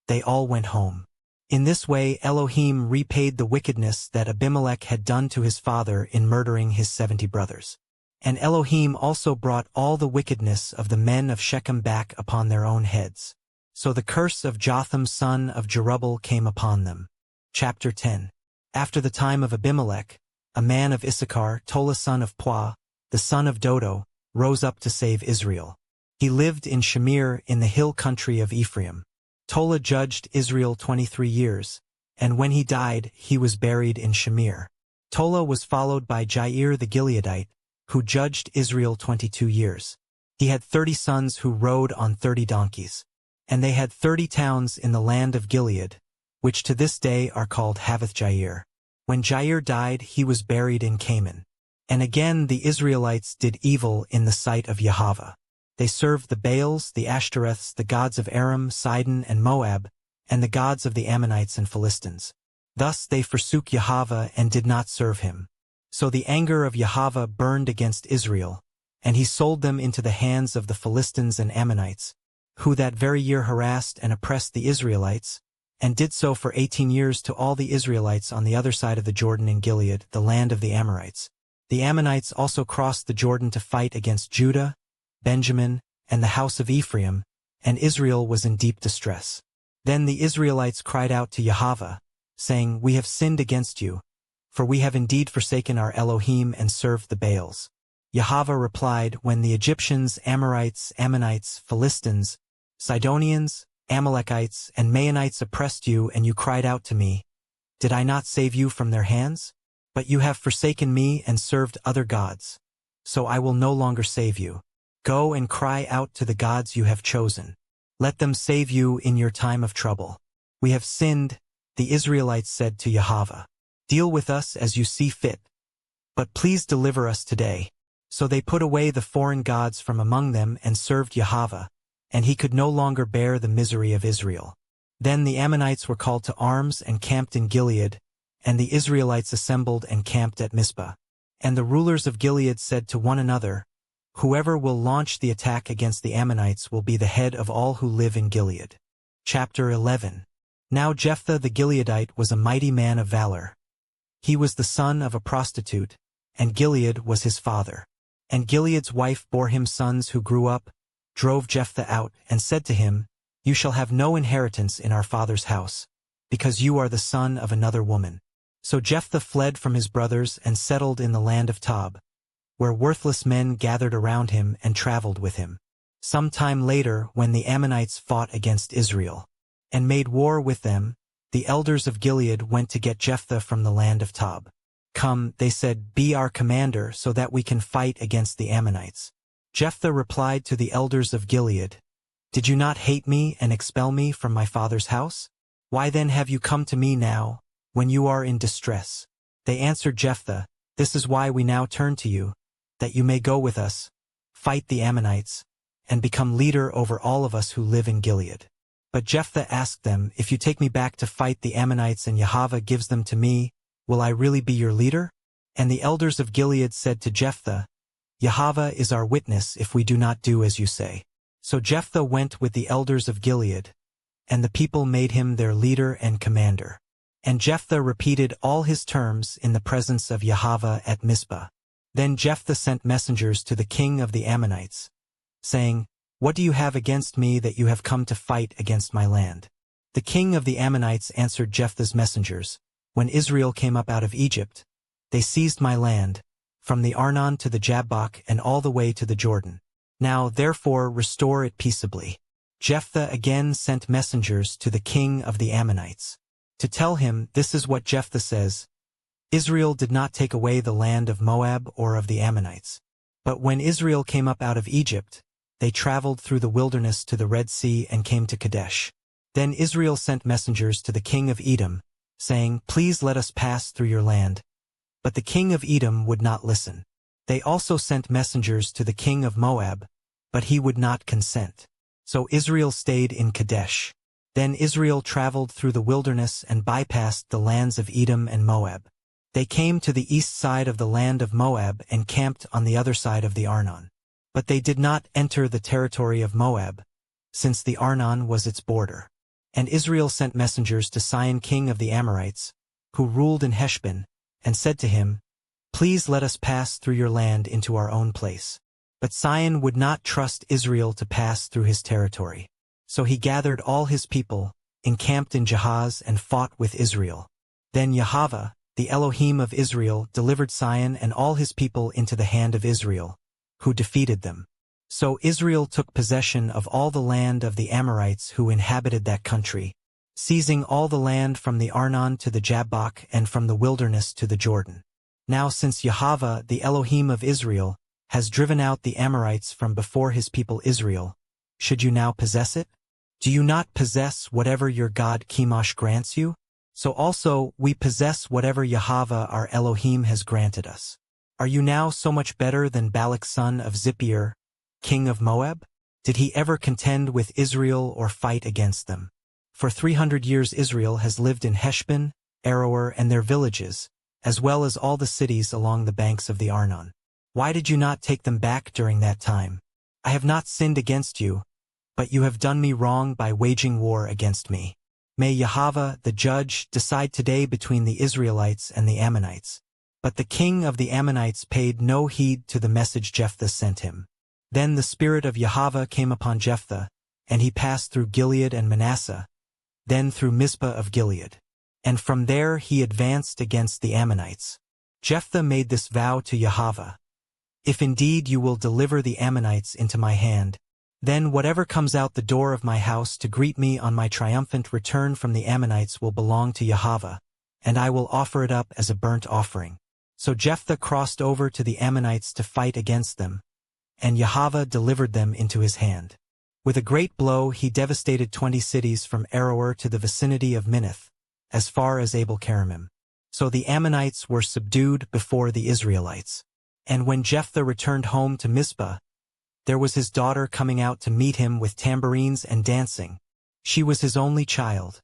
they all went home. In this way Elohim repaid the wickedness that Abimelech had done to his father in murdering his 70 brothers. And Elohim also brought all the wickedness of the men of Shechem back upon their own heads. So the curse of Jotham son of Jerubbaal came upon them. Chapter 10. After the time of Abimelech, a man of Issachar, Tola son of Puah, the son of Dodo, rose up to save Israel. He lived in Shamir in the hill country of Ephraim. Tola judged Israel 23 years, and when he died, he was buried in Shamir. Tola was followed by Jair the Gileadite, who judged Israel 22 years. He had 30 sons who rode on 30 donkeys. And they had 30 towns in the land of Gilead, which to this day are called Havoth-Jair. When Jair died, he was buried in Canaan. And again the Israelites did evil in the sight of Yahweh. They served the Baals, the Ashtoreths, the gods of Aram, Sidon, and Moab, and the gods of the Ammonites and Philistines. Thus they forsook Yahweh and did not serve him. So the anger of Yahweh burned against Israel, and he sold them into the hands of the Philistines and Ammonites, who that very year harassed and oppressed the Israelites, and did so for 18 years to all the Israelites on the other side of the Jordan in Gilead, the land of the Amorites. The Ammonites also crossed the Jordan to fight against Judah, Benjamin, and the house of Ephraim, and Israel was in deep distress. Then the Israelites cried out to Yahweh, saying, "We have sinned against you, for we have indeed forsaken our Elohim and served the Baals." Yahweh replied, "When the Egyptians, Amorites, Ammonites, Philistines, Sidonians, Amalekites, and Maonites oppressed you and you cried out to me, did I not save you from their hands? But you have forsaken me and served other gods. So I will no longer save you. Go and cry out to the gods you have chosen. Let them save you in your time of trouble. We have sinned," the Israelites said to Yahweh. "Deal with us as you see fit. But please deliver us today." So they put away the foreign gods from among them and served Yahweh, and he could no longer bear the misery of Israel. Then the Ammonites were called to arms and camped in Gilead, and the Israelites assembled and camped at Mizpah. And the rulers of Gilead said to one another, "Whoever will launch the attack against the Ammonites will be the head of all who live in Gilead." Chapter 11. Now Jephthah the Gileadite was a mighty man of valor. He was the son of a prostitute, and Gilead was his father. And Gilead's wife bore him sons who grew up, drove Jephthah out, and said to him, "You shall have no inheritance in our father's house, because you are the son of another woman." So Jephthah fled from his brothers and settled in the land of Tob, where worthless men gathered around him and traveled with him. Some time later, when the Ammonites fought against Israel and made war with them, the elders of Gilead went to get Jephthah from the land of Tob. "Come," they said, "be our commander so that we can fight against the Ammonites." Jephthah replied to the elders of Gilead, "Did you not hate me and expel me from my father's house? Why then have you come to me now, when you are in distress?" They answered Jephthah, "This is why we now turn to you, that you may go with us, fight the Ammonites, and become leader over all of us who live in Gilead." But Jephthah asked them, "If you take me back to fight the Ammonites and Yahweh gives them to me, will I really be your leader?" And the elders of Gilead said to Jephthah, "Yahweh is our witness if we do not do as you say." So Jephthah went with the elders of Gilead, and the people made him their leader and commander. And Jephthah repeated all his terms in the presence of Yahweh at Mizpah. Then Jephthah sent messengers to the king of the Ammonites, saying, "What do you have against me that you have come to fight against my land?" The king of the Ammonites answered Jephthah's messengers, "When Israel came up out of Egypt, they seized my land, from the Arnon to the Jabbok and all the way to the Jordan. Now therefore restore it peaceably." Jephthah again sent messengers to the king of the Ammonites, to tell him, "This is what Jephthah says, Israel did not take away the land of Moab or of the Ammonites. But when Israel came up out of Egypt, they traveled through the wilderness to the Red Sea and came to Kadesh. Then Israel sent messengers to the king of Edom, saying, Please let us pass through your land. But the king of Edom would not listen. They also sent messengers to the king of Moab, but he would not consent. So Israel stayed in Kadesh. Then Israel traveled through the wilderness and bypassed the lands of Edom and Moab. They came to the east side of the land of Moab and camped on the other side of the Arnon. But they did not enter the territory of Moab, since the Arnon was its border. And Israel sent messengers to Sihon king of the Amorites, who ruled in Heshbon, and said to him, Please let us pass through your land into our own place. But Sihon would not trust Israel to pass through his territory. So he gathered all his people, encamped in Jahaz, and fought with Israel. Then Yahweh, the Elohim of Israel, delivered Sihon and all his people into the hand of Israel, who defeated them. So Israel took possession of all the land of the Amorites who inhabited that country, seizing all the land from the Arnon to the Jabbok and from the wilderness to the Jordan. Now since Yahweh, the Elohim of Israel, has driven out the Amorites from before his people Israel, should you now possess it? Do you not possess whatever your God Chemosh grants you? So also we possess whatever Yahweh our Elohim has granted us. Are you now so much better than Balak son of Zippor, king of Moab? Did he ever contend with Israel or fight against them? For 300 years Israel has lived in Heshbon, Aroer and their villages, as well as all the cities along the banks of the Arnon. Why did you not take them back during that time? I have not sinned against you, but you have done me wrong by waging war against me. May Yahweh, the judge, decide today between the Israelites and the Ammonites. But the king of the Ammonites paid no heed to the message Jephthah sent him. Then the spirit of Yahweh came upon Jephthah, and he passed through Gilead and Manasseh, then through Mizpah of Gilead. And from there he advanced against the Ammonites. Jephthah made this vow to Yahweh: "If indeed you will deliver the Ammonites into my hand, then whatever comes out the door of my house to greet me on my triumphant return from the Ammonites will belong to Yahweh, and I will offer it up as a burnt offering." So Jephthah crossed over to the Ammonites to fight against them, and Yahweh delivered them into his hand. With a great blow he devastated 20 cities from Aroer to the vicinity of Minnith, as far as Abel-keramim. So the Ammonites were subdued before the Israelites. And when Jephthah returned home to Mizpah, there was his daughter coming out to meet him with tambourines and dancing. She was his only child.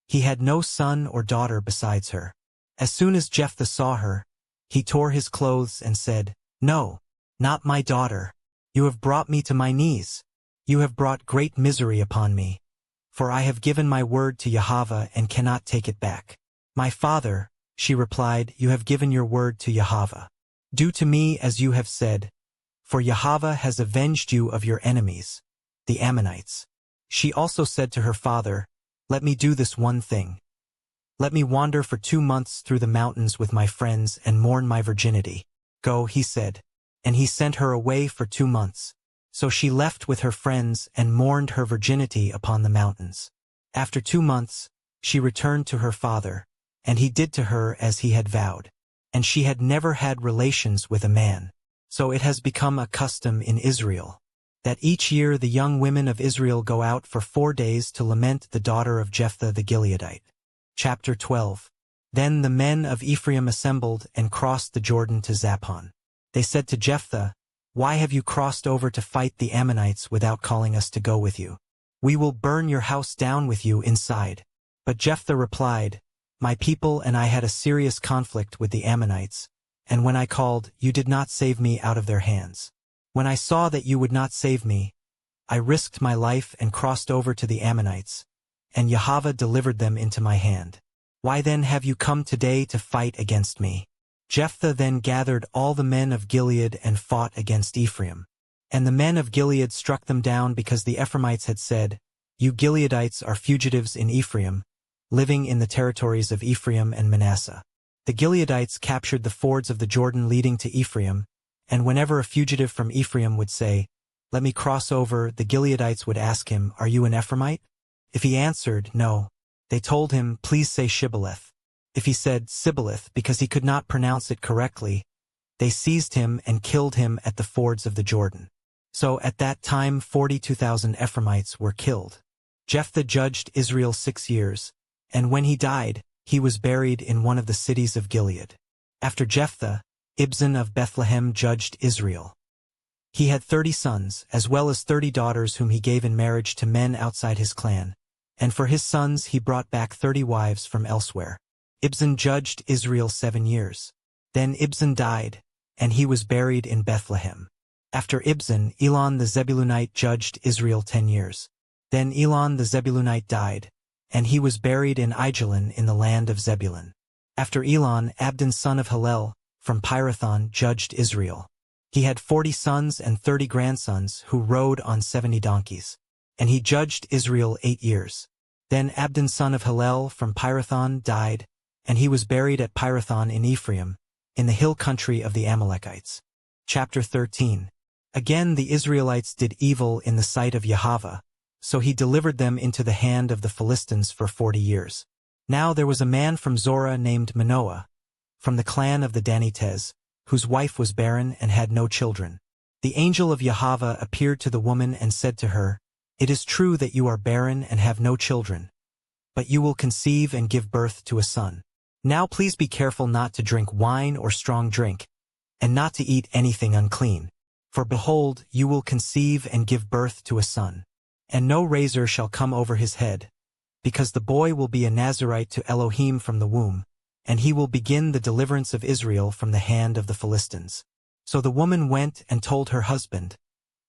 He had no son or daughter besides her. As soon as Jephthah saw her, he tore his clothes and said, "No, not my daughter. You have brought me to my knees. You have brought great misery upon me. For I have given my word to Yahweh and cannot take it back." "My father," she replied, "you have given your word to Yahweh. Do to me as you have said, for Yahweh has avenged you of your enemies, the Ammonites." She also said to her father, "Let me do this one thing. Let me wander for 2 months through the mountains with my friends and mourn my virginity." "Go," he said. And he sent her away for 2 months. So she left with her friends and mourned her virginity upon the mountains. After 2 months, she returned to her father, and he did to her as he had vowed. And she had never had relations with a man. So it has become a custom in Israel that each year the young women of Israel go out for 4 days to lament the daughter of Jephthah the Gileadite. Chapter 12. Then the men of Ephraim assembled and crossed the Jordan to Zaphon. They said to Jephthah, "Why have you crossed over to fight the Ammonites without calling us to go with you? We will burn your house down with you inside." But Jephthah replied, "My people and I had a serious conflict with the Ammonites, and when I called, you did not save me out of their hands. When I saw that you would not save me, I risked my life and crossed over to the Ammonites, and Yahweh delivered them into my hand. Why then have you come today to fight against me?" Jephthah then gathered all the men of Gilead and fought against Ephraim. And the men of Gilead struck them down because the Ephraimites had said, "You Gileadites are fugitives in Ephraim, living in the territories of Ephraim and Manasseh." The Gileadites captured the fords of the Jordan leading to Ephraim, and whenever a fugitive from Ephraim would say, "Let me cross over," the Gileadites would ask him, "Are you an Ephraimite?" If he answered, "No," they told him, "Please say Shibboleth." If he said Sibboleth because he could not pronounce it correctly, they seized him and killed him at the fords of the Jordan. So at that time 42,000 Ephraimites were killed. Jephthah judged Israel 6 years, and when he died, he was buried in one of the cities of Gilead. After Jephthah, Ibzan of Bethlehem judged Israel. He had 30 sons, as well as 30 daughters whom he gave in marriage to men outside his clan, and for his sons he brought back 30 wives from elsewhere. Ibzan judged Israel 7 years. Then Ibzan died, and he was buried in Bethlehem. After Ibzan, Elon the Zebulunite judged Israel 10 years. Then Elon the Zebulunite died, and he was buried in Aijalon in the land of Zebulun. After Elon, Abdon son of Hillel, from Pirathon judged Israel. He had 40 sons and 30 grandsons who rode on 70 donkeys. And he judged Israel 8 years. Then Abdon son of Hillel from Pirathon died, and he was buried at Pirathon in Ephraim, in the hill country of the Amalekites. Chapter 13. Again the Israelites did evil in the sight of Yahweh, so he delivered them into the hand of the Philistines for 40 years. Now there was a man from Zorah named Manoah, from the clan of the Danites, whose wife was barren and had no children. The angel of Yahweh appeared to the woman and said to her, "It is true that you are barren and have no children, but you will conceive and give birth to a son. Now please be careful not to drink wine or strong drink, and not to eat anything unclean. For behold, you will conceive and give birth to a son. And no razor shall come over his head, because the boy will be a Nazirite to Elohim from the womb, and he will begin the deliverance of Israel from the hand of the Philistines." So the woman went and told her husband,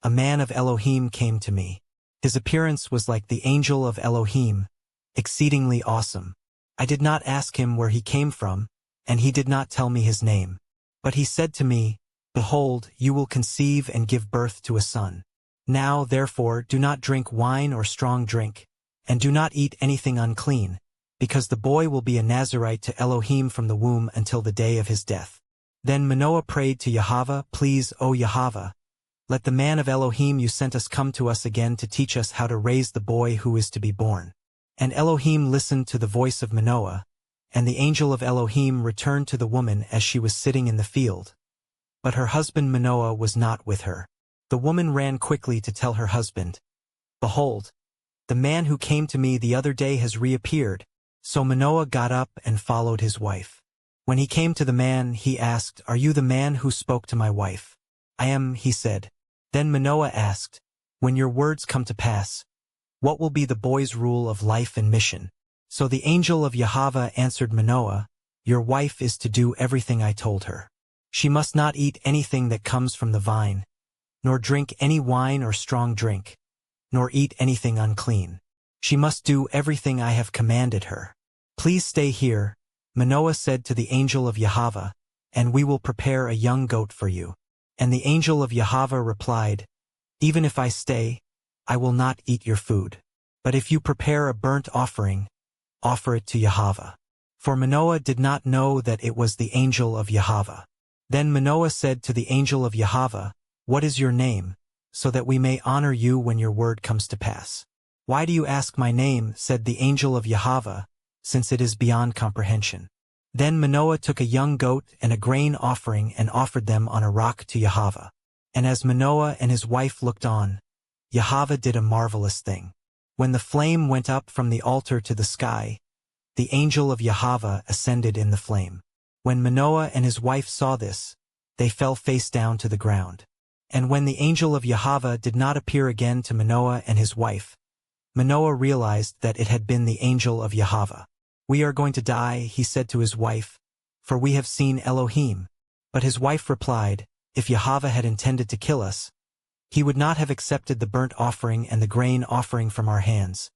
"A man of Elohim came to me. His appearance was like the angel of Elohim, exceedingly awesome. I did not ask him where he came from, and he did not tell me his name. But he said to me, Behold, you will conceive and give birth to a son. Now, therefore, do not drink wine or strong drink, and do not eat anything unclean, because the boy will be a Nazirite to Elohim from the womb until the day of his death. Then Manoah prayed to Yahweh, Please, O Yahweh, let the man of Elohim you sent us come to us again to teach us how to raise the boy who is to be born. And Elohim listened to the voice of Manoah, and the angel of Elohim returned to the woman as she was sitting in the field. But her husband Manoah was not with her. The woman ran quickly to tell her husband, Behold, the man who came to me the other day has reappeared. So Manoah got up and followed his wife. When he came to the man, he asked, Are you the man who spoke to my wife? I am, he said. Then Manoah asked, When your words come to pass, what will be the boy's rule of life and mission? So the angel of Yahweh answered Manoah, Your wife is to do everything I told her. She must not eat anything that comes from the vine, nor drink any wine or strong drink, nor eat anything unclean. She must do everything I have commanded her. Please stay here, Manoah said to the angel of Yahweh, and we will prepare a young goat for you. And the angel of Yahweh replied, Even if I stay, I will not eat your food. But if you prepare a burnt offering, offer it to Yahweh. For Manoah did not know that it was the angel of Yahweh. Then Manoah said to the angel of Yahweh, What is your name, so that we may honor you when your word comes to pass? Why do you ask my name, said the angel of Yahweh, since it is beyond comprehension? Then Manoah took a young goat and a grain offering and offered them on a rock to Yahweh. And as Manoah and his wife looked on, Yahweh did a marvelous thing. When the flame went up from the altar to the sky, the angel of Yahweh ascended in the flame. When Manoah and his wife saw this, they fell face down to the ground. And when the angel of Yahweh did not appear again to Manoah and his wife, Manoah realized that it had been the angel of Yahweh. We are going to die, he said to his wife, for we have seen Elohim. But his wife replied, If Yahweh had intended to kill us, he would not have accepted the burnt offering and the grain offering from our hands,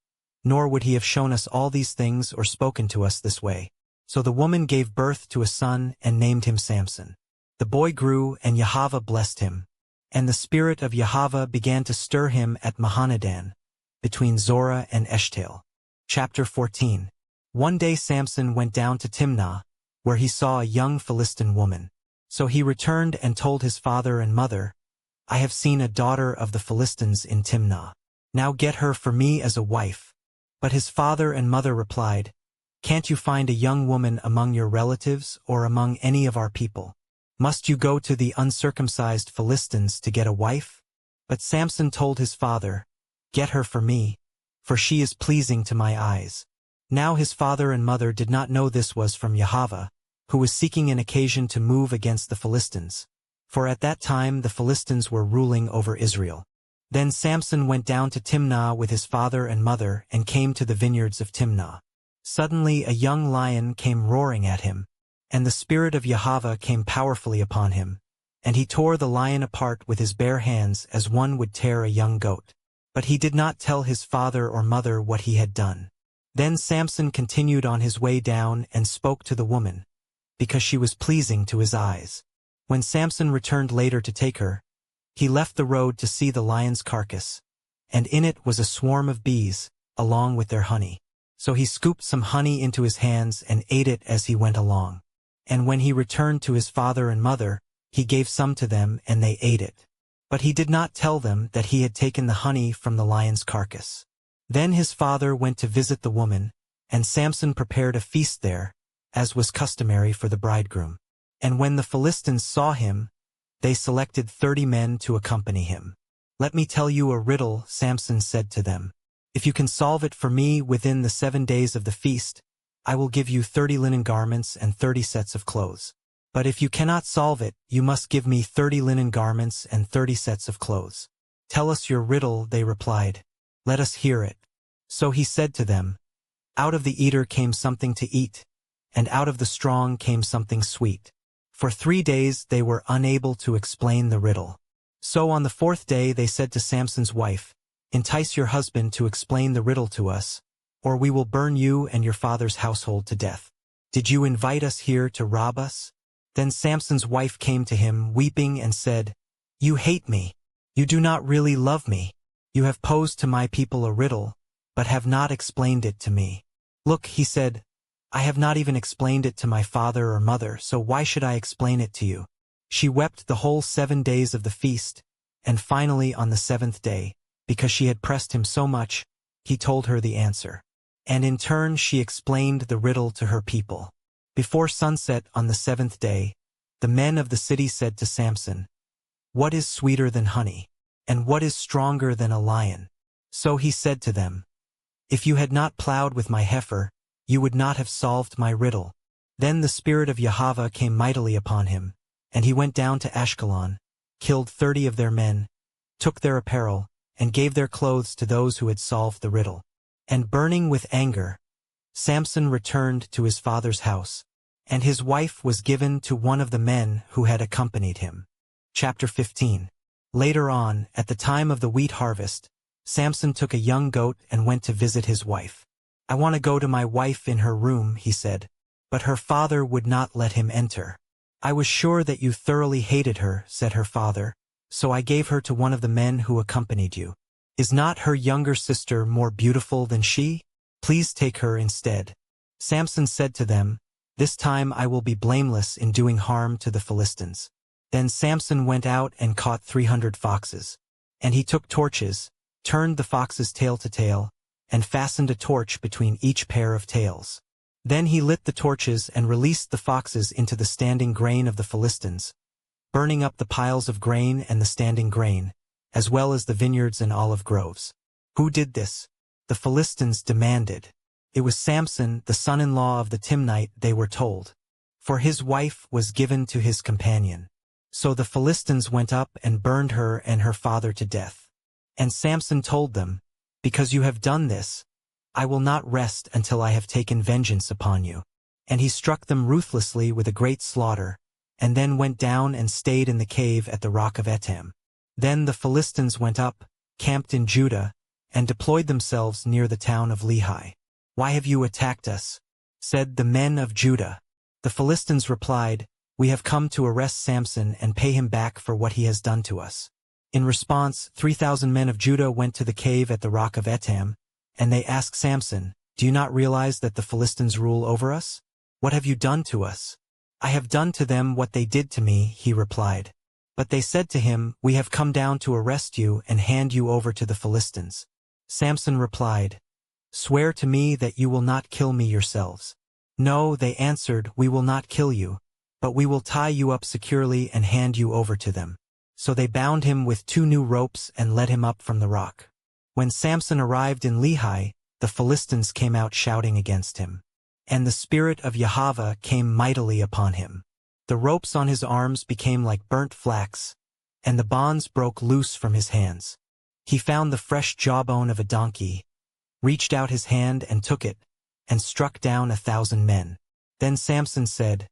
nor would he have shown us all these things or spoken to us this way. So the woman gave birth to a son and named him Samson. The boy grew, and Yahweh blessed him. And the spirit of Yahweh began to stir him at Mahanadan, between Zorah and Eshtaol. Chapter 14. One day Samson went down to Timnah, where he saw a young Philistine woman. So he returned and told his father and mother, I have seen a daughter of the Philistines in Timnah. Now get her for me as a wife. But his father and mother replied, Can't you find a young woman among your relatives or among any of our people? Must you go to the uncircumcised Philistines to get a wife? But Samson told his father, Get her for me, for she is pleasing to my eyes. Now his father and mother did not know this was from Yahweh, who was seeking an occasion to move against the Philistines. For at that time the Philistines were ruling over Israel. Then Samson went down to Timnah with his father and mother and came to the vineyards of Timnah. Suddenly a young lion came roaring at him, and the spirit of Yahweh came powerfully upon him, and he tore the lion apart with his bare hands as one would tear a young goat. But he did not tell his father or mother what he had done. Then Samson continued on his way down and spoke to the woman, because she was pleasing to his eyes. When Samson returned later to take her, he left the road to see the lion's carcass, and in it was a swarm of bees, along with their honey. So he scooped some honey into his hands and ate it as he went along. And when he returned to his father and mother, he gave some to them and they ate it. But he did not tell them that he had taken the honey from the lion's carcass. Then his father went to visit the woman, and Samson prepared a feast there, as was customary for the bridegroom. And when the Philistines saw him, they selected 30 men to accompany him. Let me tell you a riddle, Samson said to them. If you can solve it for me within the 7 days of the feast, I will give you 30 linen garments and 30 sets of clothes. But if you cannot solve it, you must give me 30 linen garments and 30 sets of clothes. Tell us your riddle, they replied. Let us hear it. So he said to them, Out of the eater came something to eat, and out of the strong came something sweet. For 3 days they were unable to explain the riddle. So on the 4th day they said to Samson's wife, Entice your husband to explain the riddle to us, or we will burn you and your father's household to death. Did you invite us here to rob us? Then Samson's wife came to him, weeping, and said, "You hate me. You do not really love me. You have posed to my people a riddle, but have not explained it to me." "Look," he said, "I have not even explained it to my father or mother, so why should I explain it to you?" She wept the whole 7 days of the feast, and finally on the 7th day, because she had pressed him so much, he told her the answer. And in turn she explained the riddle to her people. Before sunset on the 7th day, the men of the city said to Samson, "What is sweeter than honey? And what is stronger than a lion?" So he said to them, "If you had not plowed with my heifer, you would not have solved my riddle." Then the spirit of Yahweh came mightily upon him, and he went down to Ashkelon, killed 30 of their men, took their apparel, and gave their clothes to those who had solved the riddle. And burning with anger, Samson returned to his father's house, and his wife was given to one of the men who had accompanied him. Chapter 15. Later on, at the time of the wheat harvest, Samson took a young goat and went to visit his wife. "I want to go to my wife in her room," he said, but her father would not let him enter. "I was sure that you thoroughly hated her," said her father, "so I gave her to one of the men who accompanied you. Is not her younger sister more beautiful than she? Please take her instead." Samson said to them, "This time I will be blameless in doing harm to the Philistines." Then Samson went out and caught 300 foxes. And he took torches, turned the foxes tail to tail, and fastened a torch between each pair of tails. Then he lit the torches and released the foxes into the standing grain of the Philistines, burning up the piles of grain and the standing grain, as well as the vineyards and olive groves. "Who did this?" the Philistines demanded. "It was Samson, the son-in-law of the Timnite," they were told, "for his wife was given to his companion." So the Philistines went up and burned her and her father to death. And Samson told them, "Because you have done this, I will not rest until I have taken vengeance upon you." And he struck them ruthlessly with a great slaughter, and then went down and stayed in the cave at the rock of Etam. Then the Philistines went up, camped in Judah, and deployed themselves near the town of Lehi. "Why have you attacked us?" said the men of Judah. The Philistines replied, "We have come to arrest Samson and pay him back for what he has done to us." In response, 3,000 men of Judah went to the cave at the rock of Etam, and they asked Samson, "Do you not realize that the Philistines rule over us? What have you done to us?" "I have done to them what they did to me," he replied. But they said to him, "We have come down to arrest you and hand you over to the Philistines." Samson replied, "Swear to me that you will not kill me yourselves." "No," they answered, "we will not kill you, but we will tie you up securely and hand you over to them." So they bound him with 2 new ropes and led him up from the rock. When Samson arrived in Lehi, the Philistines came out shouting against him. And the spirit of Yahweh came mightily upon him. The ropes on his arms became like burnt flax, and the bonds broke loose from his hands. He found the fresh jawbone of a donkey, reached out his hand and took it, and struck down 1,000 men. Then Samson said,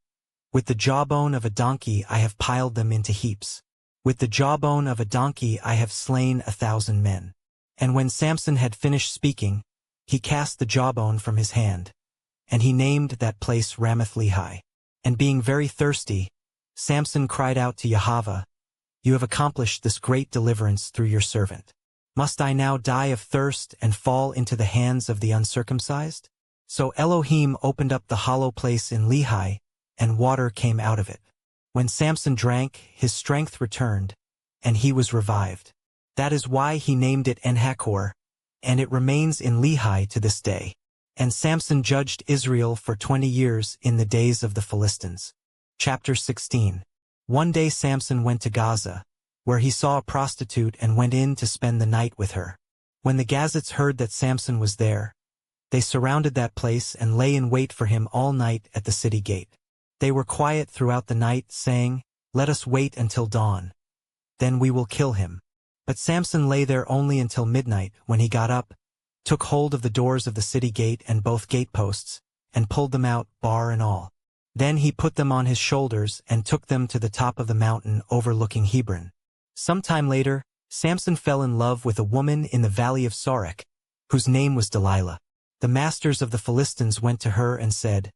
"With the jawbone of a donkey I have piled them into heaps. With the jawbone of a donkey I have slain 1,000 men." And when Samson had finished speaking, he cast the jawbone from his hand, and he named that place Ramath-Lehi. And being very thirsty, Samson cried out to Yahweh, "You have accomplished this great deliverance through your servant. Must I now die of thirst and fall into the hands of the uncircumcised?" So Elohim opened up the hollow place in Lehi, and water came out of it. When Samson drank, his strength returned, and he was revived. That is why he named it En-Hakkore, and it remains in Lehi to this day. And Samson judged Israel for 20 years in the days of the Philistines. Chapter 16. One day Samson went to Gaza, where he saw a prostitute and went in to spend the night with her. When the Gazites heard that Samson was there, they surrounded that place and lay in wait for him all night at the city gate. They were quiet throughout the night, saying, "Let us wait until dawn. Then we will kill him." But Samson lay there only until midnight, when he got up, took hold of the doors of the city gate and both gateposts, and pulled them out, bar and all. Then he put them on his shoulders and took them to the top of the mountain overlooking Hebron. Some time later, Samson fell in love with a woman in the valley of Sorek, whose name was Delilah. The masters of the Philistines went to her and said,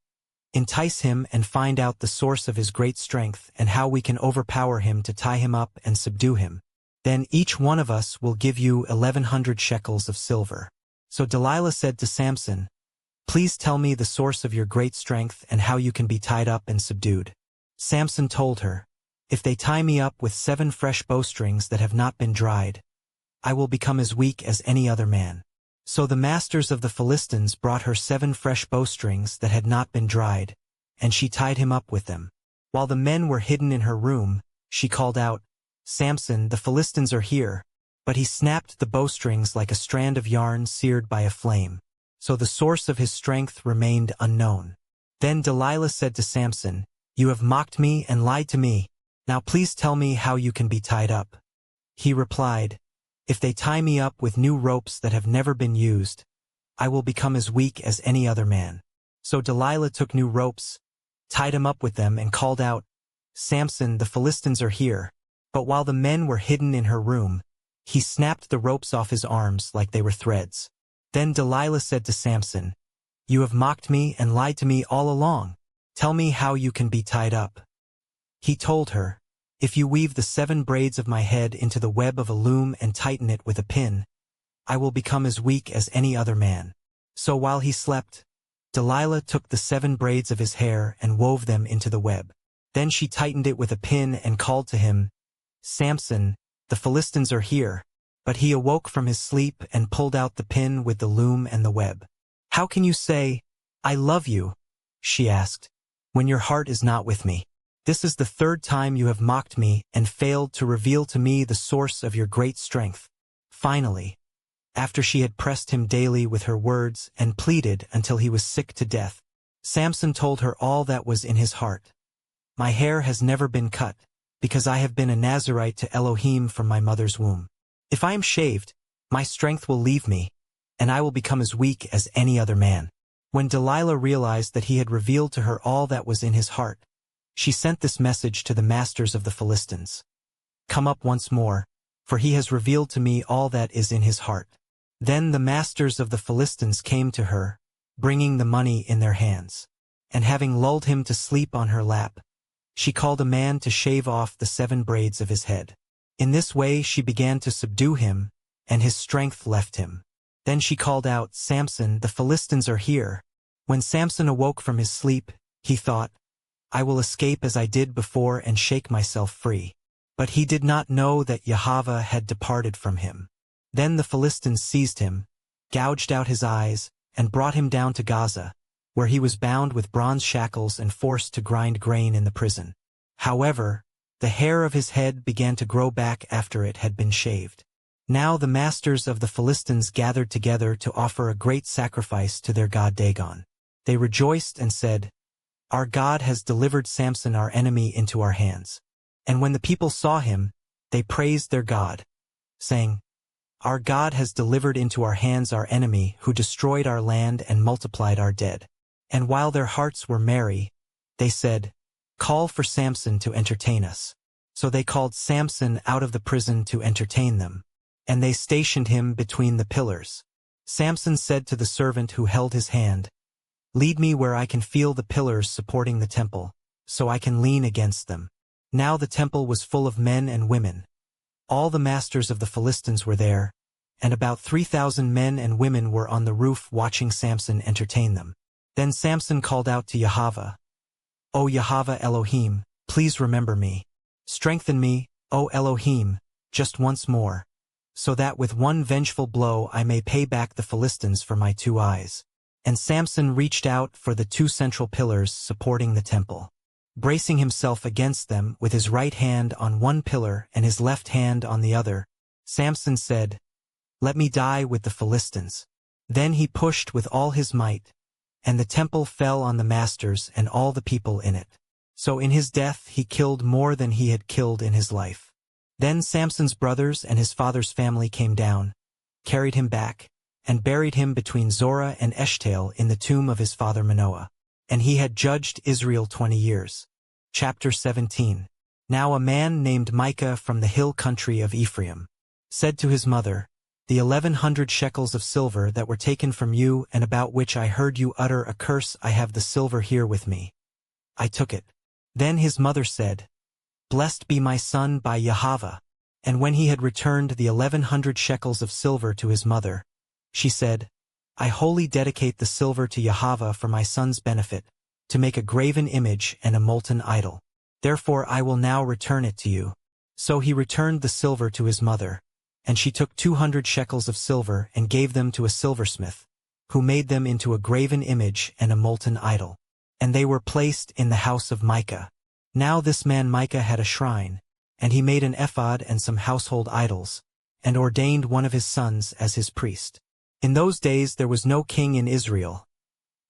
entice him and find out the source of his great strength and how we can overpower him to tie him up and subdue him. Then each one of us will give you 1,100 shekels of silver." So Delilah said to Samson, "Please tell me the source of your great strength and how you can be tied up and subdued." Samson told her, "If they tie me up with 7 fresh bowstrings that have not been dried, I will become as weak as any other man." So the masters of the Philistines brought her 7 fresh bowstrings that had not been dried, and she tied him up with them. While the men were hidden in her room, she called out, "Samson, the Philistines are here." But he snapped the bowstrings like a strand of yarn seared by a flame. So the source of his strength remained unknown. Then Delilah said to Samson, "You have mocked me and lied to me. Now please tell me how you can be tied up." He replied, "If they tie me up with new ropes that have never been used, I will become as weak as any other man." So Delilah took new ropes, tied him up with them, and called out, "Samson, the Philistines are here." But while the men were hidden in her room, he snapped the ropes off his arms like they were threads. Then Delilah said to Samson, "You have mocked me and lied to me all along. Tell me how you can be tied up." He told her, "If you weave the 7 braids of my head into the web of a loom and tighten it with a pin, I will become as weak as any other man." So while he slept, Delilah took the 7 braids of his hair and wove them into the web. Then she tightened it with a pin and called to him, "Samson, the Philistines are here." But he awoke from his sleep and pulled out the pin with the loom and the web. "How can you say, 'I love you'?" she asked, "when your heart is not with me? This is the 3rd time you have mocked me and failed to reveal to me the source of your great strength." Finally, after she had pressed him daily with her words and pleaded until he was sick to death, Samson told her all that was in his heart. "My hair has never been cut, because I have been a Nazirite to Elohim from my mother's womb. If I am shaved, my strength will leave me, and I will become as weak as any other man." When Delilah realized that he had revealed to her all that was in his heart, she sent this message to the masters of the Philistines: "Come up once more, for he has revealed to me all that is in his heart." Then the masters of the Philistines came to her, bringing the money in their hands. And having lulled him to sleep on her lap, she called a man to shave off the 7 braids of his head. In this way she began to subdue him, and his strength left him. Then she called out, "Samson, the Philistines are here." When Samson awoke from his sleep, he thought, "I will escape as I did before and shake myself free." But he did not know that Yahweh had departed from him. Then the Philistines seized him, gouged out his eyes, and brought him down to Gaza, where he was bound with bronze shackles and forced to grind grain in the prison. However, the hair of his head began to grow back after it had been shaved. Now the masters of the Philistines gathered together to offer a great sacrifice to their god Dagon. They rejoiced and said, "Our God has delivered Samson our enemy into our hands." And when the people saw him, they praised their God, saying, "Our God has delivered into our hands our enemy who destroyed our land and multiplied our dead." And while their hearts were merry, they said, "Call for Samson to entertain us." So they called Samson out of the prison to entertain them, and they stationed him between the pillars. Samson said to the servant who held his hand, "Lead me where I can feel the pillars supporting the temple, so I can lean against them." Now the temple was full of men and women. All the masters of the Philistines were there, and about 3,000 men and women were on the roof watching Samson entertain them. Then Samson called out to Yahweh, "O Yahweh Elohim, please remember me. Strengthen me, O Elohim, just once more, so that with one vengeful blow I may pay back the Philistines for my 2 eyes." And Samson reached out for the 2 central pillars supporting the temple. Bracing himself against them with his right hand on one pillar and his left hand on the other, Samson said, "Let me die with the Philistines." Then he pushed with all his might, and the temple fell on the masters and all the people in it. So in his death he killed more than he had killed in his life. Then Samson's brothers and his father's family came down, carried him back, and buried him between Zorah and Eshtaol in the tomb of his father Manoah. And he had judged Israel 20 years. Chapter 17. Now a man named Micah from the hill country of Ephraim said to his mother, The 1100 shekels of silver that were taken from you and about which I heard you utter a curse, I have the silver here with me. I took it. Then his mother said, Blessed be my son by Yahweh. And when he had returned the 1100 shekels of silver to his mother, she said, I wholly dedicate the silver to Yahweh for my son's benefit, to make a graven image and a molten idol. Therefore I will now return it to you. So he returned the silver to his mother, and she took 200 shekels of silver and gave them to a silversmith, who made them into a graven image and a molten idol. And they were placed in the house of Micah. Now this man Micah had a shrine, and he made an ephod and some household idols, and ordained one of his sons as his priest. In those days there was no king in Israel.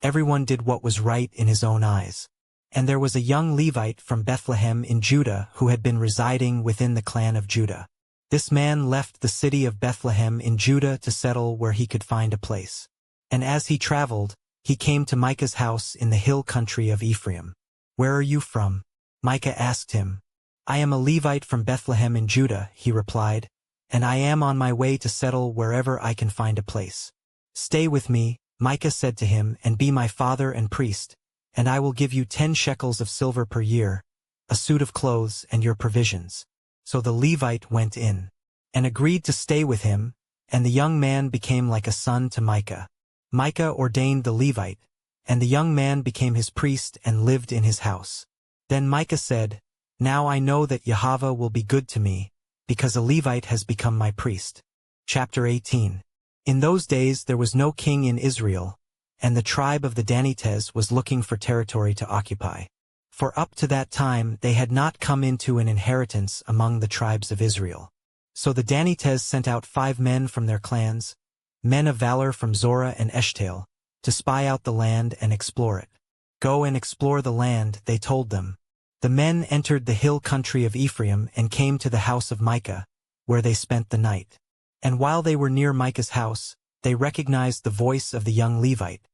Everyone did what was right in his own eyes. And there was a young Levite from Bethlehem in Judah who had been residing within the clan of Judah. This man left the city of Bethlehem in Judah to settle where he could find a place. And as he traveled, he came to Micah's house in the hill country of Ephraim. Where are you from? Micah asked him. I am a Levite from Bethlehem in Judah, he replied, and I am on my way to settle wherever I can find a place. Stay with me, Micah said to him, and be my father and priest, and I will give you 10 shekels of silver per year, a suit of clothes and your provisions. So the Levite went in, and agreed to stay with him, and the young man became like a son to Micah. Micah ordained the Levite, and the young man became his priest and lived in his house. Then Micah said, Now I know that Yahweh will be good to me, because a Levite has become my priest. Chapter 18. In those days there was no king in Israel, and the tribe of the Danites was looking for territory to occupy. For up to that time they had not come into an inheritance among the tribes of Israel. So the Danites sent out 5 men from their clans, men of valor from Zorah and Eshtaol, to spy out the land and explore it. Go and explore the land, they told them. The men entered the hill country of Ephraim and came to the house of Micah, where they spent the night. And while they were near Micah's house, they recognized the voice of the young Levite.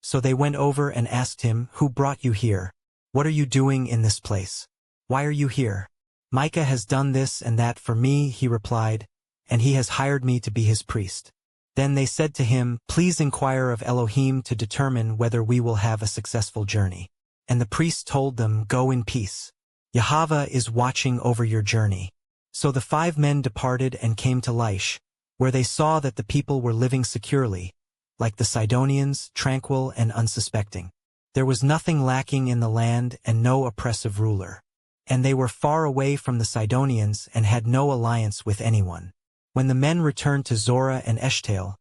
So they went over and asked him, Who brought you here? What are you doing in this place? Why are you here? Micah has done this and that for me, he replied, and he has hired me to be his priest. Then they said to him, Please inquire of Elohim to determine whether we will have a successful journey. And the priest told them, Go in peace. Yahweh is watching over your journey. So the 5 men departed and came to Laish, where they saw that the people were living securely, like the Sidonians, tranquil and unsuspecting. There was nothing lacking in the land and no oppressive ruler. And they were far away from the Sidonians and had no alliance with anyone. When the men returned to Zorah and Eshtaol,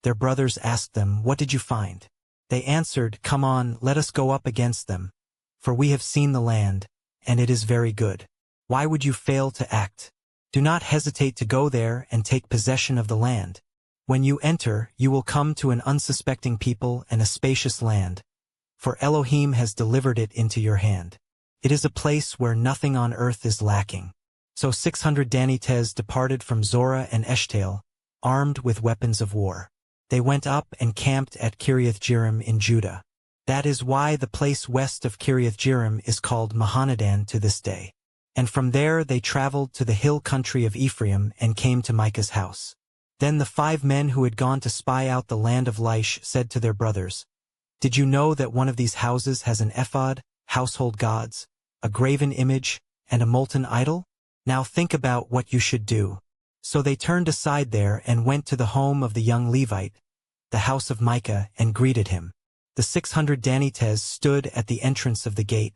their brothers asked them, What did you find? They answered, Come on, let us go up against them, for we have seen the land, and it is very good. Why would you fail to act? Do not hesitate to go there and take possession of the land. When you enter, you will come to an unsuspecting people and a spacious land, for Elohim has delivered it into your hand. It is a place where nothing on earth is lacking. So 600 Danites departed from Zorah and Eshtaol, armed with weapons of war. They went up and camped at Kiriath-Jearim in Judah. That is why the place west of Kiriath-Jearim is called Mahanadan to this day. And from there they traveled to the hill country of Ephraim and came to Micah's house. Then the 5 men who had gone to spy out the land of Laish said to their brothers, Did you know that one of these houses has an ephod, household gods, a graven image, and a molten idol? Now think about what you should do. So they turned aside there and went to the home of the young Levite, the house of Micah, and greeted him. The 600 Danites stood at the entrance of the gate,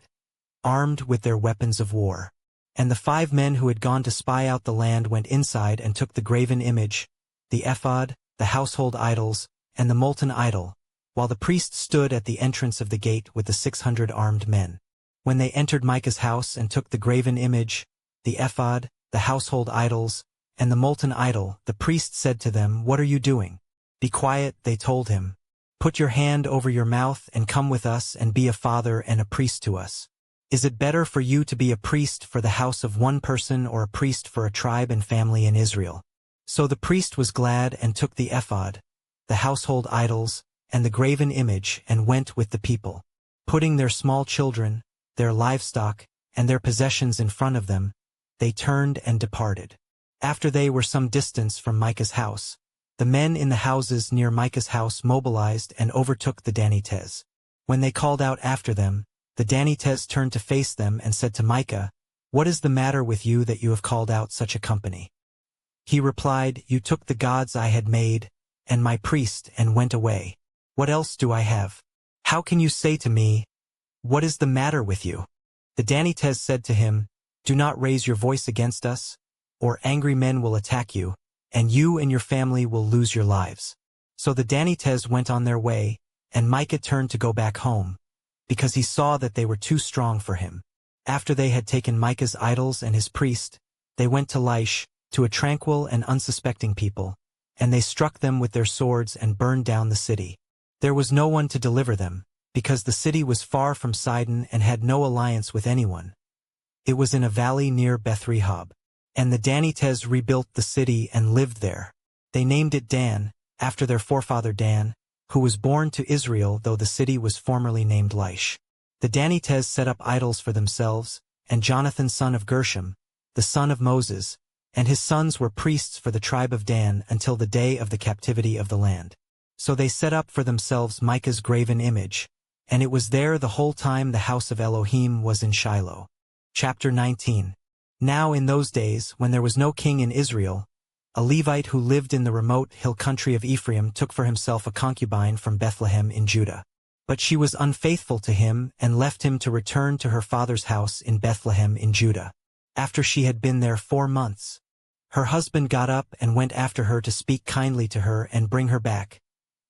armed with their weapons of war. And the 5 men who had gone to spy out the land went inside and took the graven image, the ephod, the household idols, and the molten idol, while the priest stood at the entrance of the gate with the 600 armed men. When they entered Micah's house and took the graven image, the ephod, the household idols, and the molten idol, the priest said to them, What are you doing? Be quiet, they told him. Put your hand over your mouth and come with us and be a father and a priest to us. Is it better for you to be a priest for the house of one person or a priest for a tribe and family in Israel? So the priest was glad and took the ephod, the household idols, and the graven image and went with the people. Putting their small children, their livestock, and their possessions in front of them, they turned and departed. After they were some distance from Micah's house, The men in the houses near Micah's house mobilized and overtook the Danites. When they called out after them, the Danites turned to face them and said to Micah, "What is the matter with you that you have called out such a company?" He replied, "You took the gods I had made, and my priest, and went away. What else do I have? How can you say to me, 'What is the matter with you?'" The Danites said to him, "Do not raise your voice against us, or angry men will attack you, and you and your family will lose your lives." So the Danites went on their way, and Micah turned to go back home, because he saw that they were too strong for him. After they had taken Micah's idols and his priest, they went to Laish, to a tranquil and unsuspecting people, and they struck them with their swords and burned down the city. There was no one to deliver them, because the city was far from Sidon and had no alliance with anyone. It was in a valley near Beth-rehob. And the Danites rebuilt the city and lived there. They named it Dan, after their forefather Dan, who was born to Israel, though the city was formerly named Laish. The Danites set up idols for themselves, and Jonathan son of Gershom, the son of Moses, and his sons were priests for the tribe of Dan until the day of the captivity of the land. So they set up for themselves Micah's graven image, and it was there the whole time the house of Elohim was in Shiloh. Chapter 19. Now in those days, when there was no king in Israel, a Levite who lived in the remote hill country of Ephraim took for himself a concubine from Bethlehem in Judah. But she was unfaithful to him and left him to return to her father's house in Bethlehem in Judah. After she had been there 4 months, her husband got up and went after her to speak kindly to her and bring her back,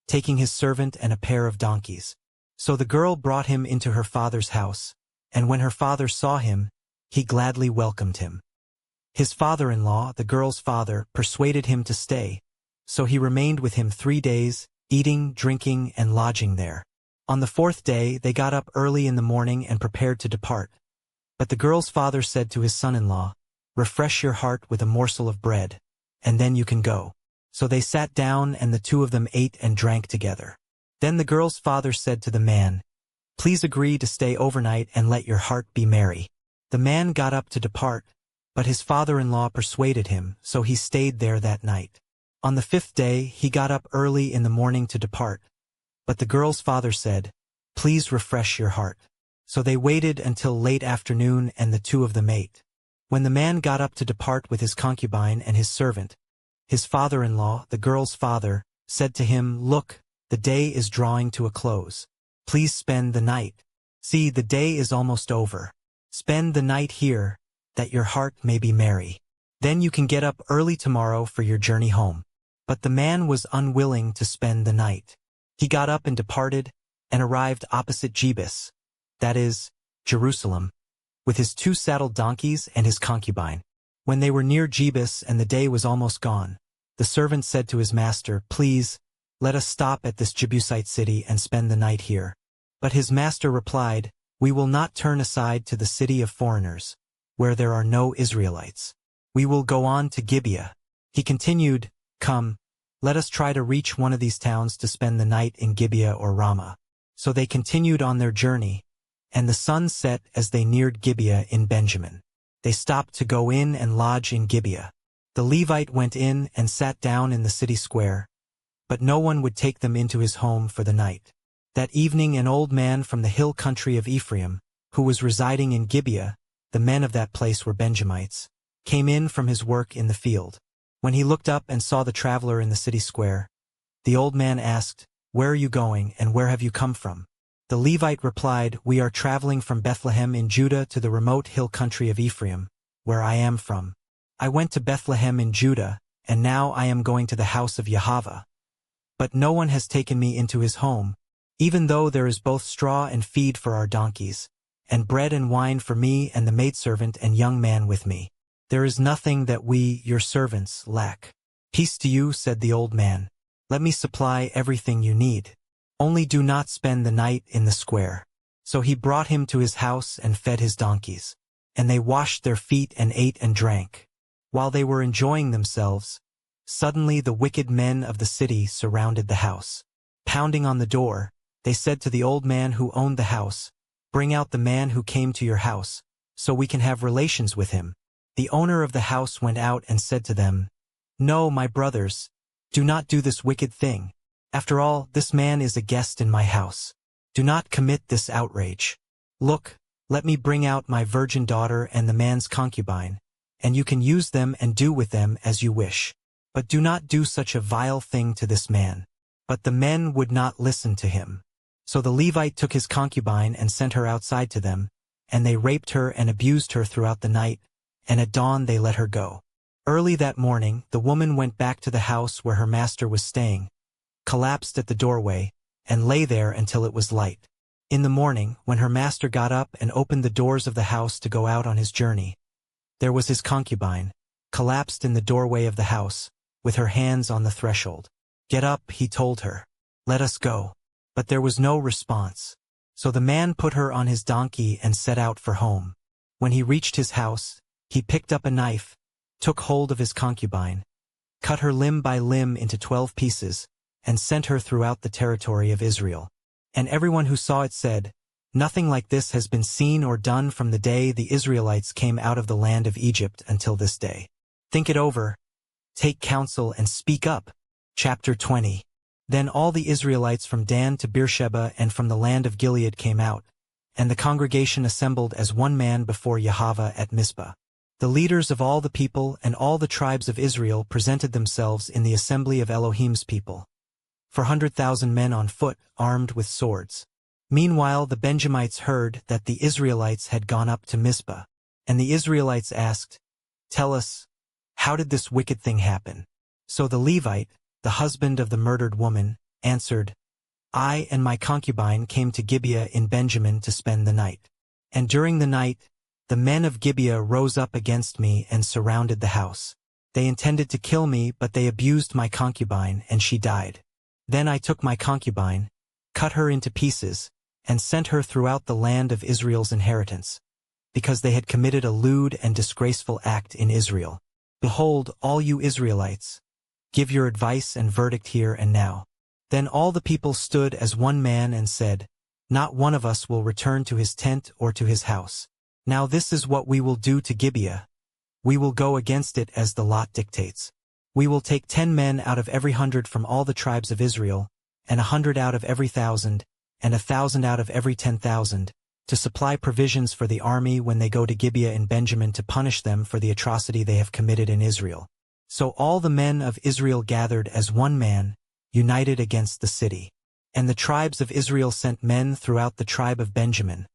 taking his servant and a pair of donkeys. So the girl brought him into her father's house, and when her father saw him, he gladly welcomed him. His father-in-law, the girl's father, persuaded him to stay, so he remained with him 3 days, eating, drinking, and lodging there. On the 4th day they got up early in the morning and prepared to depart. But the girl's father said to his son-in-law, "Refresh your heart with a morsel of bread, and then you can go." So they sat down and the two of them ate and drank together. Then the girl's father said to the man, "Please agree to stay overnight and let your heart be merry." The man got up to depart, but his father-in-law persuaded him, so he stayed there that night. On the 5th day he got up early in the morning to depart, but the girl's father said, "Please refresh your heart." So they waited until late afternoon and the two of them ate. When the man got up to depart with his concubine and his servant, his father-in-law, the girl's father, said to him, "Look, the day is drawing to a close. Please spend the night. See, the day is almost over. Spend the night here, that your heart may be merry. Then you can get up early tomorrow for your journey home." But the man was unwilling to spend the night. He got up and departed, and arrived opposite Jebus, that is, Jerusalem, with his 2 saddled donkeys and his concubine. When they were near Jebus and the day was almost gone, the servant said to his master, "Please, let us stop at this Jebusite city and spend the night here." But his master replied, "We will not turn aside to the city of foreigners, where there are no Israelites. We will go on to Gibeah." He continued, "Come, let us try to reach one of these towns to spend the night in Gibeah or Ramah." So they continued on their journey, and the sun set as they neared Gibeah in Benjamin. They stopped to go in and lodge in Gibeah. The Levite went in and sat down in the city square, but no one would take them into his home for the night. That evening an old man from the hill country of Ephraim, who was residing in Gibeah, the men of that place were Benjamites, came in from his work in the field. When he looked up and saw the traveler in the city square, the old man asked, "Where are you going and where have you come from?" The Levite replied, "We are traveling from Bethlehem in Judah to the remote hill country of Ephraim, where I am from. I went to Bethlehem in Judah, and now I am going to the house of Yahweh. But no one has taken me into his home, even though there is both straw and feed for our donkeys, and bread and wine for me and the maidservant and young man with me. There is nothing that we, your servants, lack." "Peace to you," said the old man. "Let me supply everything you need. Only do not spend the night in the square." So he brought him to his house and fed his donkeys. And they washed their feet and ate and drank. While they were enjoying themselves, suddenly the wicked men of the city surrounded the house. Pounding on the door, they said to the old man who owned the house, "Bring out the man who came to your house, so we can have relations with him." The owner of the house went out and said to them, "No, my brothers, Do not do this wicked thing. After all, this man is a guest in my house. Do not commit this outrage. Look, let me bring out my virgin daughter and the man's concubine, and you can use them and do with them as you wish. But do not do such a vile thing to this man." But the men would not listen to him. So the Levite took his concubine and sent her outside to them, and they raped her and abused her throughout the night, and at dawn they let her go. Early that morning, the woman went back to the house where her master was staying, collapsed at the doorway, and lay there until it was light. In the morning, when her master got up and opened the doors of the house to go out on his journey, there was his concubine, collapsed in the doorway of the house, with her hands on the threshold. "Get up," he told her. "Let us go." But there was no response. So the man put her on his donkey and set out for home. When he reached his house, he picked up a knife, took hold of his concubine, cut her limb by limb into 12 pieces, and sent her throughout the territory of Israel. And everyone who saw it said, "Nothing like this has been seen or done from the day the Israelites came out of the land of Egypt until this day." Think it over. Take counsel and speak up. Chapter 20. Then all the Israelites from Dan to Beersheba and from the land of Gilead came out, and the congregation assembled as one man before Yahweh at Mizpah. The leaders of all the people and all the tribes of Israel presented themselves in the assembly of Elohim's people, 400,000 men on foot, armed with swords. Meanwhile the Benjamites heard that the Israelites had gone up to Mizpah, and the Israelites asked, "Tell us, how did this wicked thing happen?" So the Levite, the husband of the murdered woman, answered, "I and my concubine came to Gibeah in Benjamin to spend the night. And during the night, the men of Gibeah rose up against me and surrounded the house. They intended to kill me, but they abused my concubine, and she died. Then I took my concubine, cut her into pieces, and sent her throughout the land of Israel's inheritance, because they had committed a lewd and disgraceful act in Israel. Behold, all you Israelites, give your advice and verdict here and now." Then all the people stood as one man and said, "Not one of us will return to his tent or to his house. Now this is what we will do to Gibeah. We will go against it as the lot dictates. We will take 10 men out of every 100 from all the tribes of Israel, and 100 out of every 1,000, and 1,000 out of every 10,000, to supply provisions for the army when they go to Gibeah in Benjamin to punish them for the atrocity they have committed in Israel." So all the men of Israel gathered as one man, united against the city. And the tribes of Israel sent men throughout the tribe of Benjamin,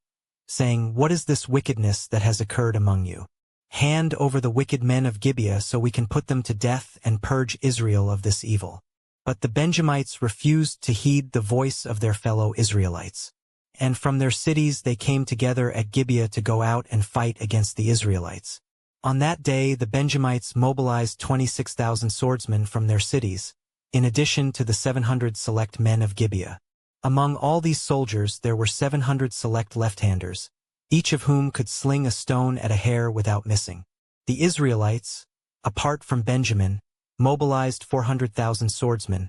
saying, "What is this wickedness that has occurred among you? Hand over the wicked men of Gibeah so we can put them to death and purge Israel of this evil." But the Benjamites refused to heed the voice of their fellow Israelites. And from their cities they came together at Gibeah to go out and fight against the Israelites. On that day the Benjamites mobilized 26,000 swordsmen from their cities, in addition to the 700 select men of Gibeah. Among all these soldiers there were 700 select left-handers, each of whom could sling a stone at a hair without missing. The Israelites, apart from Benjamin, mobilized 400,000 swordsmen,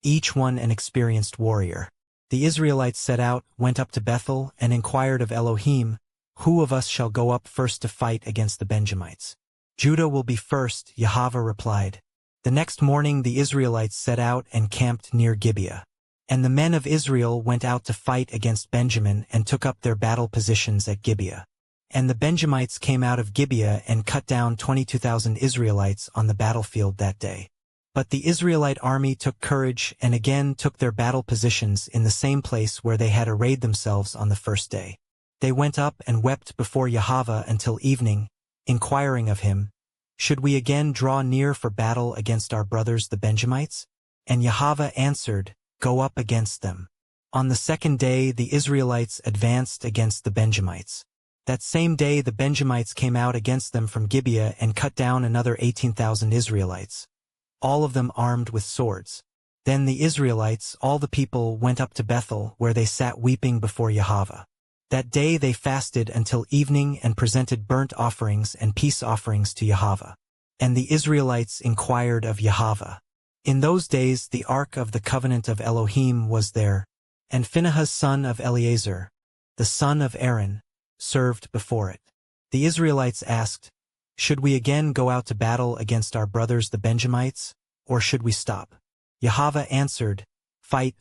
each one an experienced warrior. The Israelites set out, went up to Bethel, and inquired of Elohim, "Who of us shall go up first to fight against the Benjamites?" "Judah will be first," Yahweh replied. The next morning the Israelites set out and camped near Gibeah. And the men of Israel went out to fight against Benjamin and took up their battle positions at Gibeah. And the Benjamites came out of Gibeah and cut down 22,000 Israelites on the battlefield that day. But the Israelite army took courage and again took their battle positions in the same place where they had arrayed themselves on the first day. They went up and wept before Yahweh until evening, inquiring of him, "Should we again draw near for battle against our brothers the Benjamites?" And Yahweh answered, "Go up against them." On the second day the Israelites advanced against the Benjamites. That same day the Benjamites came out against them from Gibeah and cut down another 18,000 Israelites, all of them armed with swords. Then the Israelites, all the people, went up to Bethel, where they sat weeping before Yahweh. That day they fasted until evening and presented burnt offerings and peace offerings to Yahweh. And the Israelites inquired of Yahweh. In those days the ark of the covenant of Elohim was there, and Phinehas son of Eleazar, the son of Aaron, served before it. The Israelites asked, "Should we again go out to battle against our brothers the Benjamites, or should we stop?" Yahweh answered, "Fight,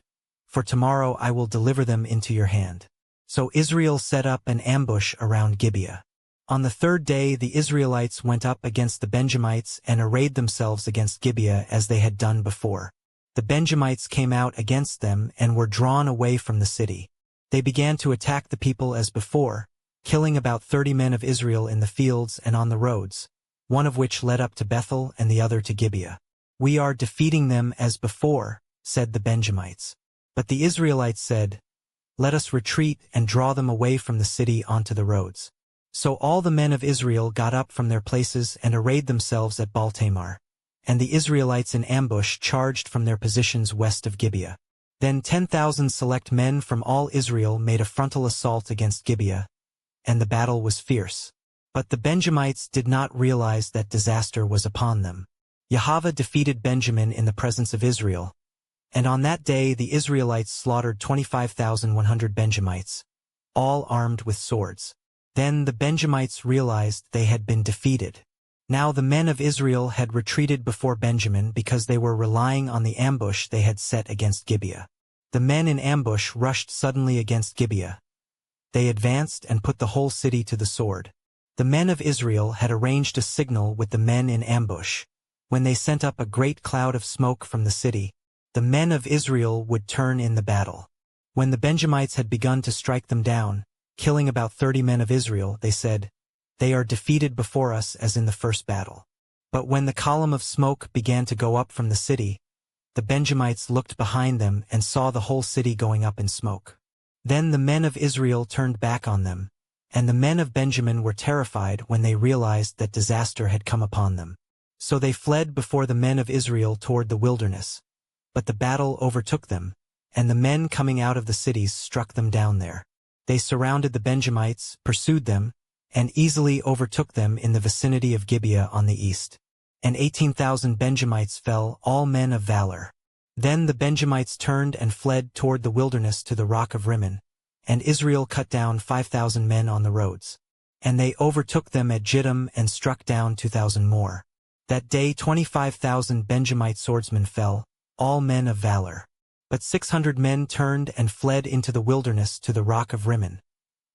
for tomorrow I will deliver them into your hand." So Israel set up an ambush around Gibeah. On the third day the Israelites went up against the Benjamites and arrayed themselves against Gibeah as they had done before. The Benjamites came out against them and were drawn away from the city. They began to attack the people as before, killing about 30 men of Israel in the fields and on the roads, one of which led up to Bethel and the other to Gibeah. "We are defeating them as before," said the Benjamites. But the Israelites said, "Let us retreat and draw them away from the city onto the roads." So all the men of Israel got up from their places and arrayed themselves at Baal-Tamar, and the Israelites in ambush charged from their positions west of Gibeah. Then 10,000 select men from all Israel made a frontal assault against Gibeah, and the battle was fierce. But the Benjamites did not realize that disaster was upon them. Yahweh defeated Benjamin in the presence of Israel, and on that day the Israelites slaughtered 25,100 Benjamites, all armed with swords. Then the Benjamites realized they had been defeated. Now the men of Israel had retreated before Benjamin because they were relying on the ambush they had set against Gibeah. The men in ambush rushed suddenly against Gibeah. They advanced and put the whole city to the sword. The men of Israel had arranged a signal with the men in ambush. When they sent up a great cloud of smoke from the city, the men of Israel would turn in the battle. When the Benjamites had begun to strike them down, killing about 30 men of Israel, they said, "They are defeated before us as in the first battle." But when the column of smoke began to go up from the city, the Benjamites looked behind them and saw the whole city going up in smoke. Then the men of Israel turned back on them, and the men of Benjamin were terrified when they realized that disaster had come upon them. So they fled before the men of Israel toward the wilderness. But the battle overtook them, and the men coming out of the cities struck them down there. They surrounded the Benjamites, pursued them, and easily overtook them in the vicinity of Gibeah on the east. And 18,000 Benjamites fell, all men of valor. Then the Benjamites turned and fled toward the wilderness to the rock of Rimmon, and Israel cut down 5,000 men on the roads. And they overtook them at Jittim and struck down 2,000 more. That day 25,000 Benjamite swordsmen fell, all men of valor. But 600 men turned and fled into the wilderness to the rock of Rimmon,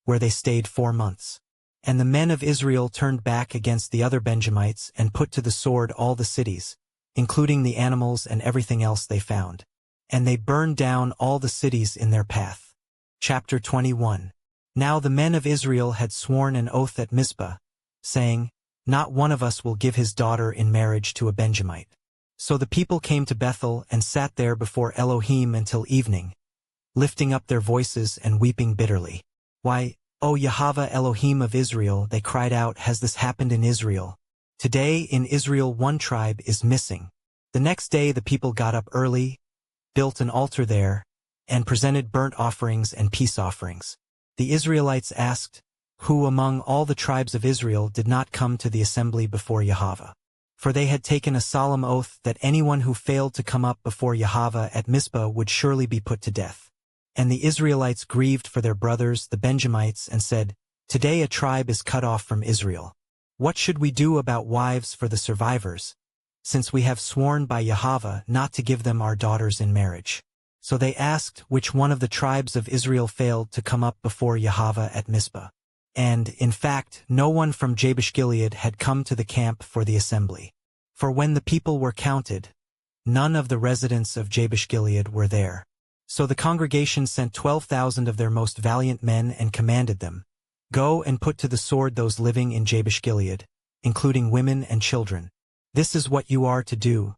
where they stayed 4 months. And the men of Israel turned back against the other Benjamites and put to the sword all the cities, including the animals and everything else they found. And they burned down all the cities in their path. Chapter 21. Now the men of Israel had sworn an oath at Mizpah, saying, "Not one of us will give his daughter in marriage to a Benjamite." So the people came to Bethel and sat there before Elohim until evening, lifting up their voices and weeping bitterly. "Why, O Yahweh Elohim of Israel," they cried out, "has this happened in Israel? Today in Israel one tribe is missing." The next day the people got up early, built an altar there, and presented burnt offerings and peace offerings. The Israelites asked, "Who among all the tribes of Israel did not come to the assembly before Yahweh?" For they had taken a solemn oath that anyone who failed to come up before Yahweh at Mizpah would surely be put to death. And the Israelites grieved for their brothers, the Benjamites, and said, "Today a tribe is cut off from Israel. What should we do about wives for the survivors, since we have sworn by Yahweh not to give them our daughters in marriage?" So they asked which one of the tribes of Israel failed to come up before Yahweh at Mizpah. And, in fact, no one from Jabesh-Gilead had come to the camp for the assembly. For when the people were counted, none of the residents of Jabesh-Gilead were there. So the congregation sent 12,000 of their most valiant men and commanded them, "Go and put to the sword those living in Jabesh-Gilead, including women and children. This is what you are to do.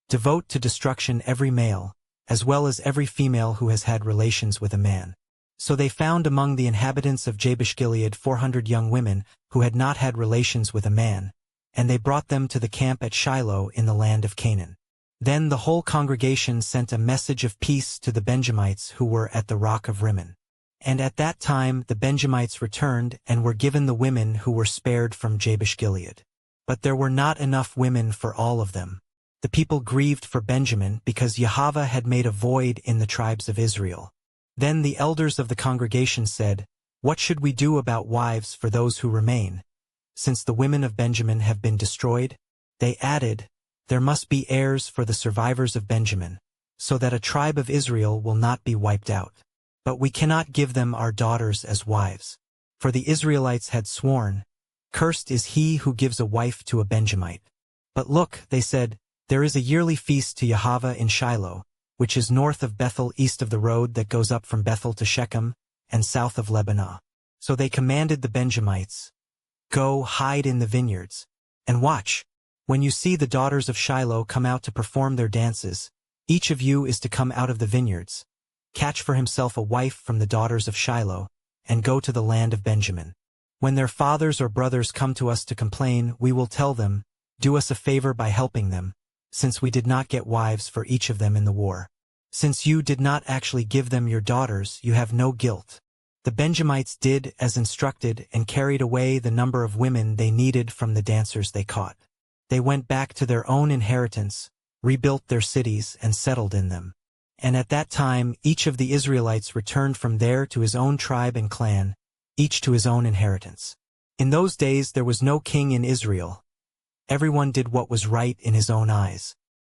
Devote to destruction every male, as well as every female who has had relations with a man." So they found among the inhabitants of Jabesh-Gilead 400 young women who had not had relations with a man, and they brought them to the camp at Shiloh in the land of Canaan. Then the whole congregation sent a message of peace to the Benjamites who were at the rock of Rimmon. And at that time the Benjamites returned and were given the women who were spared from Jabesh-Gilead. But there were not enough women for all of them. The people grieved for Benjamin because Yahweh had made a void in the tribes of Israel. Then the elders of the congregation said, "What should we do about wives for those who remain, since the women of Benjamin have been destroyed?" They added, "There must be heirs for the survivors of Benjamin, so that a tribe of Israel will not be wiped out. But we cannot give them our daughters as wives. For the Israelites had sworn, "Cursed is he who gives a wife to a Benjamite." But look, they said, there is a yearly feast to Yahweh in Shiloh, which is north of Bethel, east of the road that goes up from Bethel to Shechem, and south of Lebanah. So they commanded the Benjamites, "Go hide in the vineyards, and watch. When you see the daughters of Shiloh come out to perform their dances, each of you is to come out of the vineyards, catch for himself a wife from the daughters of Shiloh, and go to the land of Benjamin. When their fathers or brothers come to us to complain, we will tell them, 'Do us a favor by helping them, since we did not get wives for each of them in the war. Since you did not actually give them your daughters, you have no guilt.'" The Benjamites did as instructed and carried away the number of women they needed from the dancers they caught. They went back to their own inheritance, rebuilt their cities, and settled in them. And at that time each of the Israelites returned from there to his own tribe and clan, each to his own inheritance. In those days there was no king in Israel. Everyone did what was right in his own eyes.